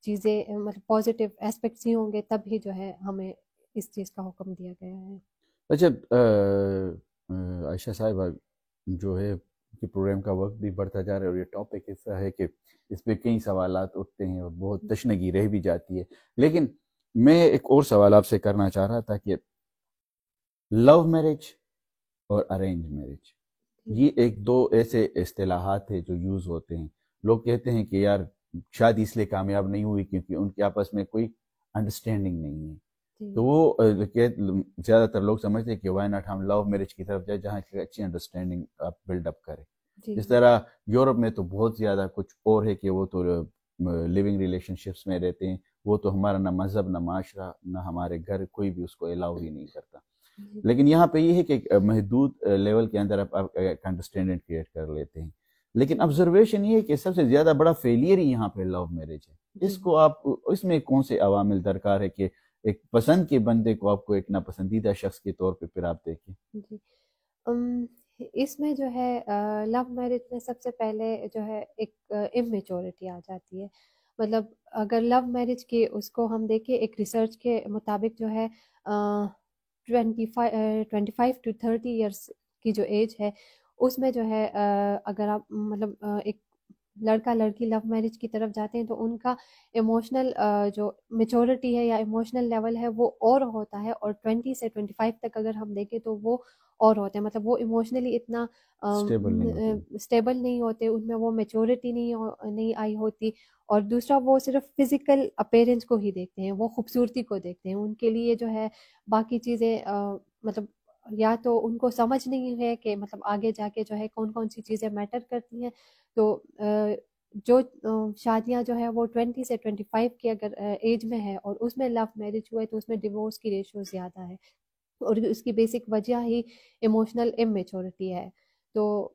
B: چیزیں مطلب پازیٹیو اسپیکٹس ہی ہوں گے، تب ہی جو ہے ہمیں اس چیز کا حکم دیا گیا ہے.
A: اچھا عائشہ صاحبہ، جو ہے کہ پروگرام کا وقت بھی بڑھتا جا رہا ہے اور یہ ٹاپک ایسا ہے کہ اس پہ کئی سوالات اٹھتے ہیں اور بہت تشنگی رہ بھی جاتی ہے. لیکن میں ایک اور سوال آپ سے کرنا چاہ رہا تھا کہ لو میرج اور ارینج میرج، یہ ایک دو ایسے اصطلاحات ہیں جو یوز ہوتے ہیں. لوگ کہتے ہیں کہ یار شادی اس لیے کامیاب نہیں ہوئی کیونکہ ان کے آپس میں کوئی انڈرسٹینڈنگ نہیں ہے. تو وہ زیادہ تر لوگ سمجھتے ہیں کہ وائی ناٹ ہم لو میرج کی طرف جائیں جہاں کی اچھی انڈرسٹینڈنگ آپ بلڈ اپ کریں. جس طرح یورپ میں تو بہت زیادہ کچھ اور ہے کہ وہ تو لیونگ ریلیشن شپس میں رہتے ہیں. وہ تو ہمارا نہ مذہب نہ معاشرہ نہ ہمارے گھر کوئی بھی اس کو الاؤ ہی نہیں کرتا. لیکن یہاں پہ یہ ہے کہ محدود لیول کے اندر آپ ایک انڈرسٹینڈنگ کریٹ کر لیتے ہیں. لیکن آبزرویشن یہ ہے کہ سب سے زیادہ بڑا فیلئر ہی یہاں پہ لو میرج ہے. اس کو آپ اس میں کون سے عوامل درکار ہے کہ ایک پسند کے بندے کو آپ کو ایک ناپسندیدہ شخص کے طور پہ پھر آپ دیکھیں؟
B: جی اس میں جو ہے لو میرج میں سب سے پہلے جو ہے ایک اممیچورٹی آ جاتی ہے. مطلب اگر لو میرج کی اس کو ہم دیکھیں ایک ریسرچ کے مطابق جو ہے 25 to 30 ایئرس کی جو ایج ہے اس میں جو ہے اگر آپ مطلب ایک لڑکا لڑکی لو میرج کی طرف جاتے ہیں تو ان کا ایموشنل جو میچورٹی ہے یا ایموشنل لیول ہے وہ اور ہوتا ہے، اور 20 سے 25 تک اگر ہم دیکھیں تو وہ اور ہوتے ہیں. مطلب وہ ایموشنلی اتنا اسٹیبل نہیں ہوتے، ان میں وہ میچورٹی نہیں آئی ہوتی. اور دوسرا وہ صرف فزیکل اپیرنس کو ہی دیکھتے ہیں، وہ خوبصورتی کو دیکھتے ہیں. ان کے لیے جو ہے باقی چیزیں مطلب یا تو ان کو سمجھ نہیں ہے کہ مطلب آگے جا کے جو ہے کون کون سی چیزیں میٹر کرتی ہیں. تو جو شادیاں جو ہے وہ 20 سے 25 کی اگر ایج میں ہے اور اس میں لو میرج ہوا ہے تو اس میں ڈیورس کی ریشو زیادہ ہے، اور اس کی بیسک وجہ ہی ایموشنل اممیچورٹی ہے. تو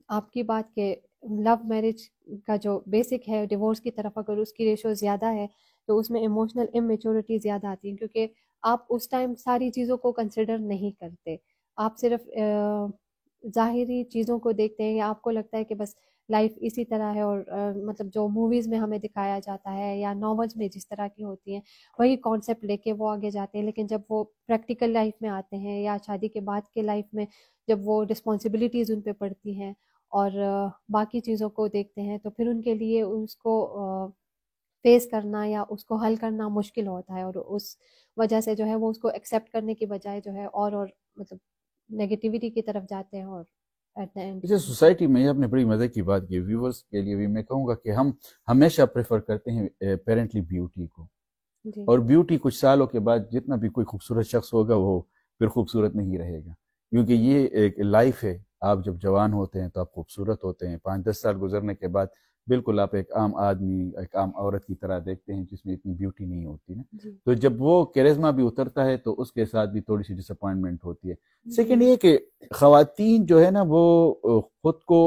B: آپ کی بات کہ لو میرج کا جو بیسک ہے ڈیورس کی طرف اگر اس کی ریشو زیادہ ہے تو اس میں ایموشنل اممیچورٹی زیادہ آتی ہے، کیونکہ آپ اس ٹائم ساری چیزوں کو کنسیڈر نہیں کرتے. آپ صرف ظاہری چیزوں کو دیکھتے ہیں، یا آپ کو لگتا ہے کہ بس لائف اسی طرح ہے، اور مطلب جو موویز میں ہمیں دکھایا جاتا ہے یا ناولز میں جس طرح کی ہوتی ہیں وہی کانسیپٹ لے کے وہ آگے جاتے ہیں. لیکن جب وہ پریکٹیکل لائف میں آتے ہیں یا شادی کے بعد کے لائف میں جب وہ رسپانسبلٹیز ان پہ پڑتی ہیں اور باقی چیزوں کو دیکھتے ہیں تو پھر ان کے لیے اس کو فیس کرنا یا اس کو حل کرنا مشکل ہوتا ہے، اور اس وجہ سے جو ہے وہ اس کو ایکسیپٹ کرنے کی بجائے جو ہے اور مطلب نیگیٹیوٹی کی طرف جاتے ہیں. اور
A: جیسے سوسائٹی میں آپ نے بڑی مزے کی بات کی. ویورز کے لیے بھی میں کہوں گا کہ ہم ہمیشہ پریفر کرتے ہیں پیرنٹلی بیوٹی کو.
B: جی
A: اور بیوٹی کچھ سالوں کے بعد جتنا بھی کوئی خوبصورت شخص ہوگا وہ پھر خوبصورت نہیں رہے گا، کیونکہ یہ ایک لائف ہے. آپ جب جوان ہوتے ہیں تو آپ خوبصورت ہوتے ہیں، 5-10 سال گزرنے کے بعد بالکل آپ ایک عام آدمی، ایک عام عورت کی طرح دیکھتے ہیں جس میں اتنی بیوٹی نہیں ہوتی نا.
B: جی
A: تو جب وہ کیرزما بھی اترتا ہے تو اس کے ساتھ بھی تھوڑی سی ڈس اپوائنٹمنٹ ہوتی ہے.
B: جی
A: سیکنڈ یہ کہ خواتین جو ہے نا وہ خود کو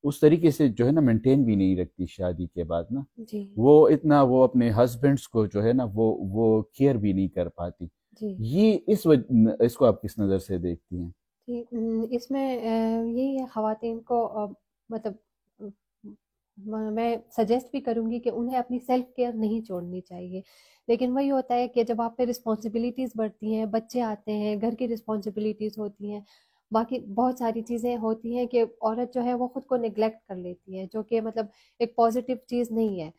A: اس طریقے سے جو ہے نا مینٹین بھی نہیں رکھتی شادی کے بعد نا.
B: جی
A: وہ اتنا وہ اپنے ہسبینڈس کو جو ہے نا وہ کیئر بھی نہیں کر پاتی.
B: جی
A: یہ اس کو آپ کس نظر سے دیکھتی ہیں؟
B: جی اس میں یہی ہے خواتین کو مطلب میں سجیسٹ بھی کروں گی کہ انہیں اپنی سیلف کیئر نہیں چھوڑنی چاہیے، لیکن وہی ہوتا ہے کہ جب آپ پہ رسپانسبلٹیز بڑھتی ہیں، بچے آتے ہیں، گھر کی رسپانسبلٹیز ہوتی ہیں، باقی بہت ساری چیزیں ہوتی ہیں کہ عورت جو ہے وہ خود کو نگلیکٹ کر لیتی ہے، جو کہ مطلب ایک پازیٹیو چیز نہیں ہے.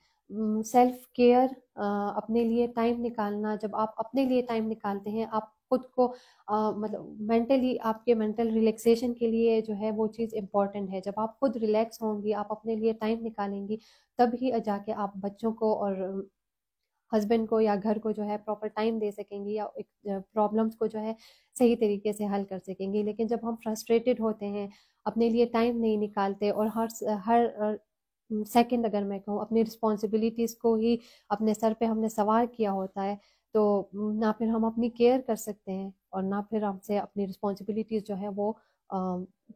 B: سیلف کیئر، اپنے لیے ٹائم نکالنا، جب آپ اپنے لیے ٹائم نکالتے ہیں، آپ خود کو مطلب مینٹلی، آپ کے مینٹل ریلیکسیشن کے لیے جو ہے وہ چیز امپورٹنٹ ہے. جب آپ خود ریلیکس ہوں گی، آپ اپنے لیے ٹائم نکالیں گی، تب ہی جا کے آپ بچوں کو اور ہسبینڈ کو یا گھر کو جو ہے پراپر ٹائم دے سکیں گی، یا پرابلمس کو جو ہے صحیح طریقے سے حل کر سکیں گی. لیکن جب ہم فرسٹریٹڈ ہوتے ہیں، اپنے لیے ٹائم نہیں نکالتے، اور ہر سیکنڈ اگر میں کہوں اپنی رسپانسبلٹیز کو ہی اپنے سر پہ ہم نے سوار کیا ہوتا ہے، تو نہ پھر ہم اپنی کیئر کر سکتے ہیں، اور نہ پھر ہم سے اپنی رسپانسبلٹیز جو ہے وہ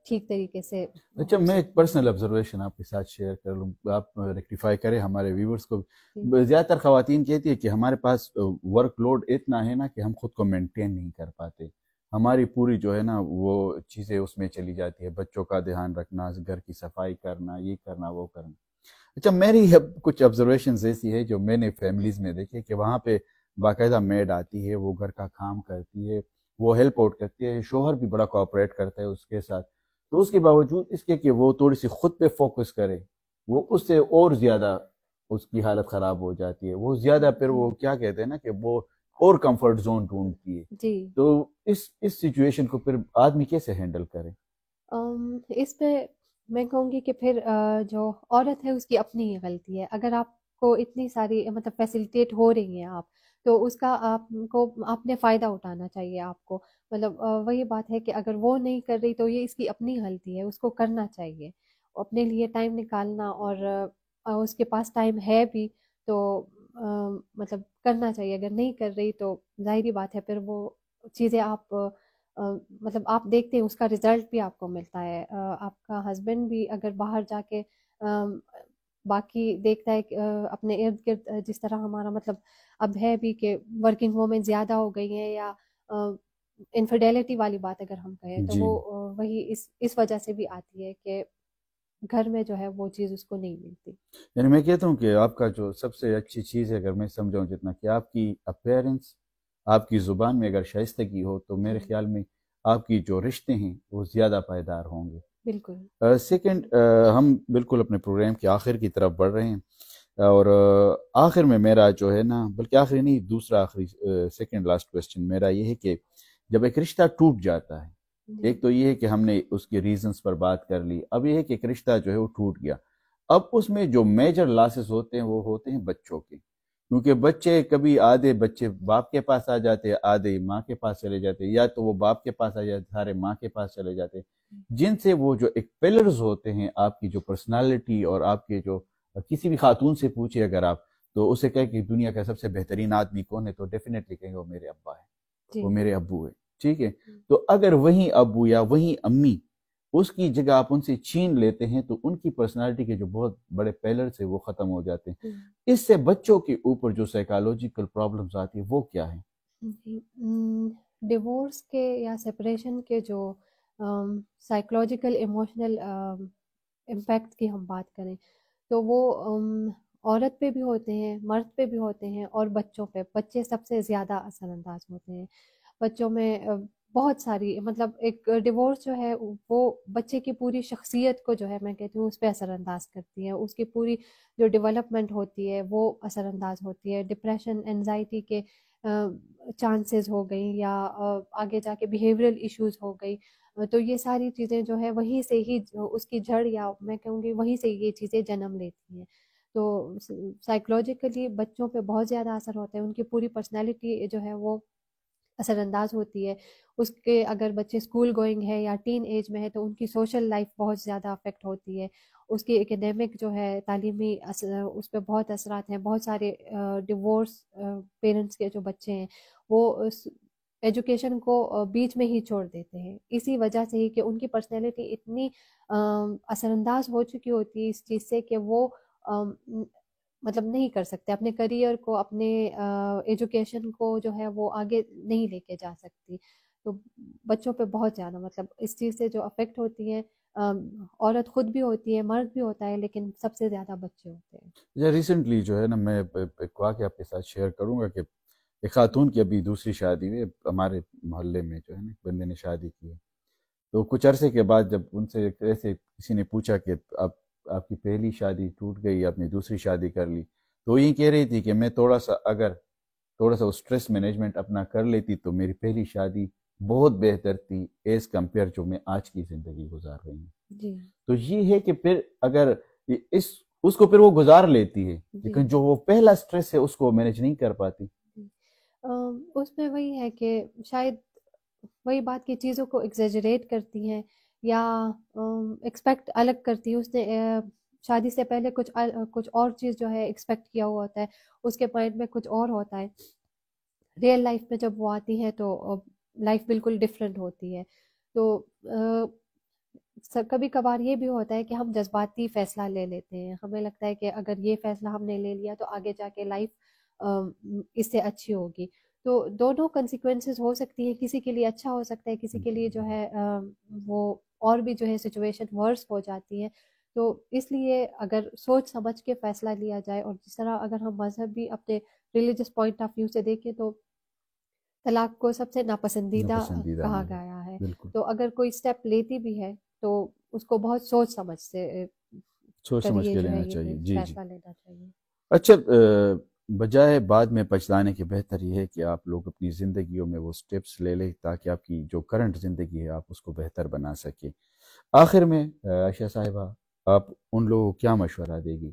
B: ٹھیک طریقے سے
A: اچھا،
B: ہو
A: میں ایک
B: سکتی
A: پرسنل آبزرویشن آپ کے ساتھ شیئر کر لوں، آپ ریکٹیفائی کریں ہمارے ویورز کو.
B: ہیں.
A: زیادہ تر خواتین کہتی ہے کہ ہمارے پاس ورک لوڈ اتنا ہے نا کہ ہم خود کو مینٹین نہیں کر پاتے. ہماری پوری جو ہے نا وہ چیزیں اس میں چلی جاتی ہے، بچوں کا دھیان رکھنا، گھر کی صفائی کرنا، یہ کرنا وہ کرنا. اچھا، میری کچھ آبزرویشنز ایسی ہے جو میں نے فیملیز میں دیکھے کہ وہاں پہ باقاعدہ میڈ آتی ہے، وہ گھر کا کام کرتی ہے، وہ ہیلپ آؤٹ کرتی ہے، شوہر بھی بڑا کوآپریٹ کرتا ہے اس کے ساتھ. تو اس کے باوجود اس کے کہ وہ تھوڑی سی خود پہ فوکس کرے، وہ اس سے اور زیادہ اس کی حالت خراب ہو جاتی ہے. وہ زیادہ پھر وہ کیا کہتے ہیں نا کہ وہ اور کمفرٹ زون ڈھونڈتی ہے.
B: جی
A: تو اس سچویشن کو پھر آدمی کیسے ہینڈل کرے؟
B: اس پہ میں کہوں گی کہ پھر جو عورت ہے اس کی اپنی ہی غلطی ہے. اگر آپ کو اتنی ساری مطلب فیسیلیٹیٹ ہو رہی ہیں آپ، تو اس کا آپ نے فائدہ اٹھانا چاہیے. آپ کو مطلب وہی بات ہے کہ اگر وہ نہیں کر رہی تو یہ اس کی اپنی غلطی ہے، اس کو کرنا چاہیے اپنے لیے ٹائم نکالنا. اور اس کے پاس ٹائم ہے بھی تو مطلب کرنا چاہیے. اگر نہیں کر رہی تو ظاہری بات ہے پھر وہ چیزیں آپ مطلب آپ دیکھتے ہیں اس کا رزلٹ بھی آپ کو ملتا ہے. آپ کا ہسبینڈ بھی اگر باہر جا کے باقی دیکھتا ہے کہ اپنے ارد گرد جس طرح ہمارا مطلب اب ہے بھی کہ ورکنگ وومن زیادہ ہو گئی ہیں، یا انفیڈیلٹی والی بات اگر ہم کہیں تو
A: جی،
B: وہ وہی اس وجہ سے بھی آتی ہے کہ گھر میں جو ہے وہ چیز اس کو نہیں ملتی.
A: یعنی میں کہتا ہوں کہ آپ کا جو سب سے اچھی چیز ہے، اگر میں سمجھاؤں جتنا، کہ آپ کی اپیرنس، آپ کی زبان میں اگر شائستگی ہو تو میرے خیال میں آپ کی جو رشتے ہیں وہ زیادہ پائیدار ہوں گے.
B: بالکل.
A: سیکنڈ، ہم بالکل اپنے پروگرام کے آخر کی طرف بڑھ رہے ہیں، اور آخر میں میرا جو ہے نا، بلکہ آخری نہیں، دوسرا آخری سیکنڈ لاسٹ کویسچن میرا یہ ہے کہ جب ایک رشتہ ٹوٹ جاتا ہے، ایک تو یہ ہے کہ ہم نے اس کے ریزنز پر بات کر لی، اب یہ ہے کہ ایک رشتہ جو ہے وہ ٹوٹ گیا. اب اس میں جو میجر لاسز ہوتے ہیں وہ ہوتے ہیں بچوں کے، کیونکہ بچے کبھی آدھے بچے باپ کے پاس آ جاتے ہیں، آدھے ماں کے پاس چلے جاتے ہیں، یا تو وہ باپ کے پاس آ جاتے ہیں، سارے ماں کے پاس چلے جاتے ہیں، جن سے وہ جو ایک پلرز ہوتے ہیں آپ کی جو پرسنالٹی، اور آپ کے جو کسی بھی خاتون سے پوچھے اگر آپ، تو اسے کہے کہ دنیا کا سب سے بہترین آدمی کون ہے، تو ڈیفینیٹلی کہیں گے وہ میرے ابا ہے، وہ میرے ابو ہے. ٹھیک ہے، تو اگر وہیں ابو یا وہیں امی اس کی جگہ آپ ان سے چھین لیتے ہیں تو ان کی پرسنالٹی کے جو بہت بڑے پیلرز ہیں وہ ختم ہو جاتے ہیں. اس سے بچوں کے اوپر جو سائیکالوجیکل پرابلمز آتی ہیں وہ کیا ہیں؟
B: ڈیورس کے یا سپریشن کے جو سائیکولوجیکل ایموشنل امپیکٹ کی ہم بات کریں تو وہ عورت پہ بھی ہوتے ہیں، مرد پہ بھی ہوتے ہیں، اور بچوں پہ. بچے سب سے زیادہ اثر انداز ہوتے ہیں. بچوں میں بہت ساری مطلب ایک ڈیورس جو ہے وہ بچے کی پوری شخصیت کو جو ہے میں کہتی ہوں اس پہ اثر انداز کرتی ہے. اس کی پوری جو ڈیولپمنٹ ہوتی ہے وہ اثر انداز ہوتی ہے. ڈپریشن، انزائٹی کے چانسز ہو گئی، یا آگے جا کے بیہیورل ایشوز ہو گئی. تو یہ ساری چیزیں جو ہے وہیں سے ہی اس کی جڑ، یا میں کہوں گی وہیں سے یہ چیزیں جنم لیتی ہیں. تو سائیکولوجیکلی بچوں پہ بہت زیادہ اثر ہوتا ہے، ان کی پوری پرسنالٹی جو ہے وہ اثر انداز ہوتی ہے. اس کے اگر بچے اسکول گوئنگ ہے یا ٹین ایج میں ہے تو ان کی سوشل لائف بہت زیادہ افیکٹ ہوتی ہے. اس کی اکیڈیمک جو ہے تعلیمی اس پہ بہت اثرات ہیں. بہت سارے ڈیورس پیرنٹس کے جو بچے ہیں وہ ایجوکیشن کو بیچ میں ہی چھوڑ دیتے ہیں، اسی وجہ سے ہی کہ ان کی پرسنالٹی اتنی اثر انداز ہو چکی ہوتی ہے اس چیز سے کہ وہ مطلب نہیں کر سکتے اپنے کریئر کو، اپنے ایجوکیشن کو جو ہے وہ آگے نہیں لے کے جا سکتی. تو بچوں پہ بہت زیادہ مطلب اس چیز سے جو افیکٹ ہوتی ہے، عورت خود بھی ہوتی ہے، مرد بھی ہوتا ہے، لیکن سب سے زیادہ بچے ہوتے ہیں.
A: یا ریسنٹلی جو ہے نا، میں ایک واقعہ آپ کے ساتھ شیئر کروں گا کہ ایک خاتون کی ابھی دوسری شادی ہوئی ہمارے محلے میں، جو ہے نا ایک بندے نے شادی کی ہے. تو کچھ عرصے کے بعد جب ان سے ایسے کسی نے پوچھا کہ آپ کی پہلی شادی ٹوٹ گئی، آپ نے دوسری شادی کر لی، تو یہ کہہ رہی تھی کہ میں تھوڑا سا اسٹریس مینجمنٹ اپنا کر لیتی تو میری پہلی شادی بہت بہتر تھی ایز کمپیئر جو میں آج کی زندگی گزار رہی ہوں.
B: جی
A: تو یہ ہے کہ پھر اگر اس کو پھر وہ گزار لیتی ہے،
B: جی
A: لیکن جو وہ پہلا اسٹریس ہے اس کو مینیج نہیں کر پاتی.
B: اس میں وہی ہے کہ شاید وہی بات کی چیزوں کو ایگزیجریٹ کرتی ہیں یا ایکسپیکٹ الگ کرتی ہے. اس نے شادی سے پہلے کچھ اور چیز جو ہے ایکسپیکٹ کیا ہوا ہوتا ہے، اس کے مائنڈ میں کچھ اور ہوتا ہے. ریئل لائف میں جب وہ آتی ہے تو لائف بالکل ڈفرینٹ ہوتی ہے. تو کبھی کبھار یہ بھی ہوتا ہے کہ ہم جذباتی فیصلہ لے لیتے ہیں. ہمیں لگتا ہے کہ اگر یہ فیصلہ ہم نے لے لیا تو آگے جا کے لائف اس سے اچھی ہوگی. تو دونوں کنسیکوینسز ہو سکتی ہیں، کسی کے لیے اچھا ہو سکتا ہے، کسی کے لیے جو ہے وہ اور بھی جو ہے سچویشن ورس ہو جاتی ہے. تو اس لیے اگر سوچ سمجھ کے فیصلہ لیا جائے، اور جس طرح اگر ہم مذہبی اپنے ریلیجس پوائنٹ آف ویو سے دیکھیں تو طلاق کو سب سے ناپسندیدہ کہا
A: عمل ہے،
B: گیا ہے.
A: بالکل
B: تو اگر کوئی اسٹیپ لیتی بھی ہے تو اس کو بہت سوچ سمجھ سے
A: سوچ سمجھ
B: کریے
A: کے
B: جو ہے
A: لینا
B: یہ
A: چاہیے. جی جی.
B: فیصلہ لینا چاہیے.
A: اچھا، بجائے بعد میں پچھتانے کے بہتر یہ ہے کہ آپ لوگ اپنی زندگیوں میں وہ سٹیپس لے لیں تاکہ آپ کی جو کرنٹ زندگی ہے آپ اس کو بہتر بنا سکیں. آخر میں عائشہ صاحبہ، آپ ان لوگوں کو کیا مشورہ دے گی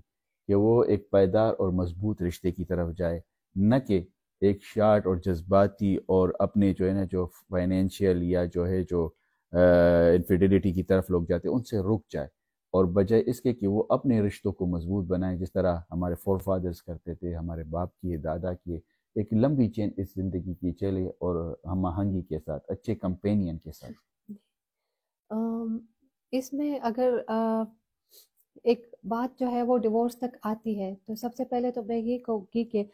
A: کہ وہ ایک پائیدار اور مضبوط رشتے کی طرف جائے، نہ کہ ایک شارٹ اور جذباتی اور اپنے جو ہے نا جو فائنینشیل یا جو انفیڈیلٹی کی طرف لوگ جاتے ہیں ان سے رک جائے، اور بجائے اس کے کہ وہ اپنے رشتوں کو مضبوط بنائیں جس طرح ہمارے فور فادرز کرتے تھے، ہمارے باپ کیے، دادا کیے، ایک لمبی چین اس زندگی کی چلے اور ہم آہنگی کے ساتھ، اچھے کمپینین کے ساتھ.
B: اس میں اگر ایک بات جو ہے وہ ڈیورس تک آتی ہے تو سب سے پہلے تو میں یہ کہوں گی کہ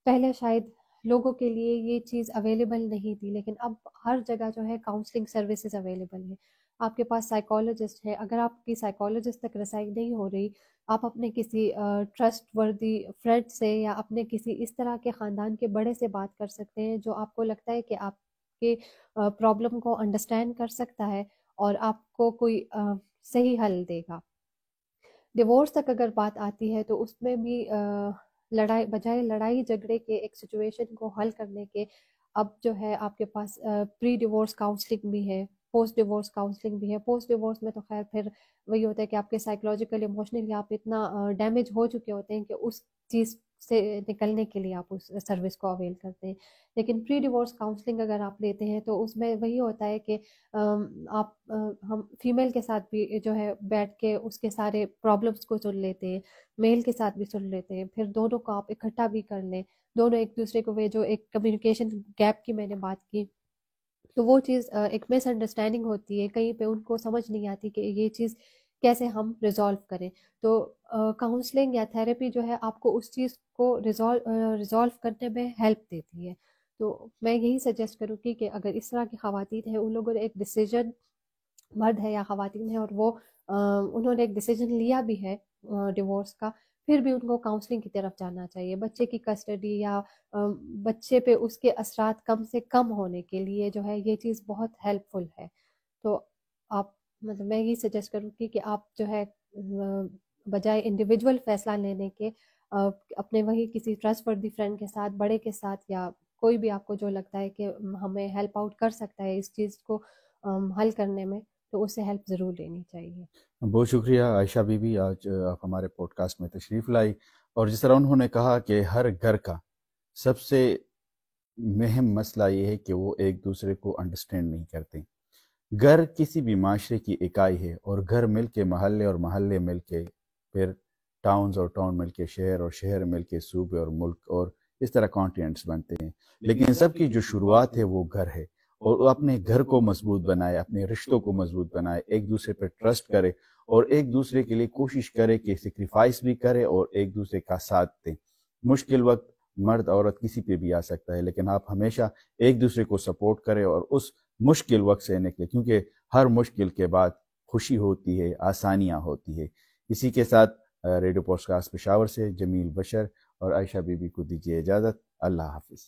B: پہلے شاید لوگوں کے لیے یہ چیز اویلیبل نہیں تھی، لیکن اب ہر جگہ جو ہے کاؤنسلنگ سروسز اویلیبل ہے. آپ کے پاس سائیکالوجسٹ ہے. اگر آپ کی سائیکالوجسٹ تک رسائی نہیں ہو رہی، آپ اپنے کسی ٹرسٹ وردی فرینڈ سے یا اپنے کسی اس طرح کے خاندان کے بڑے سے بات کر سکتے ہیں جو آپ کو لگتا ہے کہ آپ کے پرابلم کو انڈرسٹینڈ کر سکتا ہے اور آپ کو کوئی صحیح حل دے گا. ڈیورس تک اگر بات آتی ہے تو اس میں بھی بجائے لڑائی جھگڑے کے ایک سچویشن کو حل کرنے کے اب جو ہے آپ کے پاس پری ڈیورس کاؤنسلنگ بھی ہے، پوسٹ ڈیورس کاؤنسلنگ بھی ہے. پوسٹ ڈیورس میں تو خیر پھر وہی ہوتا ہے کہ آپ کے سائیکولوجیکل ایموشنلی آپ اتنا ڈیمیج ہو چکے ہوتے ہیں کہ اس چیز سے نکلنے کے لیے آپ اس سروس کو اویل کرتے ہیں. لیکن پری ڈیورس کاؤنسلنگ اگر آپ لیتے ہیں تو اس میں وہی ہوتا ہے کہ آپ ہم فیمیل کے ساتھ بھی جو ہے بیٹھ کے اس کے سارے پرابلمس کو سن لیتے ہیں، میل کے ساتھ بھی سن لیتے ہیں، پھر دونوں کو آپ اکٹھا بھی کر لیں، دونوں ایک دوسرے کو جو ایک کمیونیکیشن گیپ کی میں نے بات کی تو وہ چیز ایک مس انڈرسٹینڈنگ ہوتی ہے، کہیں پہ ان کو سمجھ نہیں آتی کہ یہ چیز کیسے ہم ریزالو کریں. تو کاؤنسلنگ یا تھراپی جو ہے آپ کو اس چیز کو ریزالو کرنے میں ہیلپ دیتی ہے. تو میں یہی سجیسٹ کروں گی کہ اگر اس طرح کی خواتین ہیں، ان لوگوں نے ایک ڈیسیجن، مرد ہے یا خواتین ہے، اور وہ انہوں نے ایک ڈیسیجن لیا بھی ہے ڈیورس کا، پھر بھی ان کو کاؤنسلنگ کی طرف جانا چاہیے. بچے کی کسٹڈی یا بچے پہ اس کے اثرات کم سے کم ہونے کے لیے جو ہے یہ چیز بہت ہیلپ فل ہے. تو آپ مطلب میں یہی سجیسٹ کروں گی کہ آپ جو ہے بجائے انڈیویجول فیصلہ لینے کے اپنے وہی کسی ٹرسٹ وردی فرینڈ کے ساتھ، بڑے کے ساتھ، یا کوئی بھی آپ کو جو لگتا ہے کہ ہمیں ہیلپ آؤٹ کر سکتا ہے اس چیز کو حل کرنے میں، تو اس سے ہیلپ ضرور لینی چاہیے۔
A: بہت شکریہ عائشہ بی بی، آج آپ ہمارے پوڈ کاسٹ میں تشریف لائی، اور جس طرح انہوں نے کہا کہ ہر گھر کا سب سے مہم مسئلہ یہ ہے کہ وہ ایک دوسرے کو انڈرسٹینڈ نہیں کرتے۔ گھر کسی بھی معاشرے کی اکائی ہے، اور گھر مل کے محلے، اور محلے مل کے پھر ٹاؤنز، اور ٹاؤن مل کے شہر، اور شہر مل کے صوبے اور ملک، اور اس طرح کانٹیننٹس بنتے ہیں۔ لیکن سب کی جو شروعات ہے وہ گھر ہے، اور وہ اپنے گھر کو مضبوط بنائے، اپنے رشتوں کو مضبوط بنائے، ایک دوسرے پہ ٹرسٹ کرے، اور ایک دوسرے کے لیے کوشش کرے کہ سیکریفائس بھی کرے اور ایک دوسرے کا ساتھ دیں۔ مشکل وقت مرد عورت کسی پہ بھی آ سکتا ہے، لیکن آپ ہمیشہ ایک دوسرے کو سپورٹ کریں اور اس مشکل وقت سے نکلے، کیونکہ ہر مشکل کے بعد خوشی ہوتی ہے، آسانیاں ہوتی ہے۔ اسی کے ساتھ ریڈیو پوڈ کاسٹ پشاور سے جمیل بشر اور عائشہ بی بی کو دیجیے اجازت۔ اللہ حافظ۔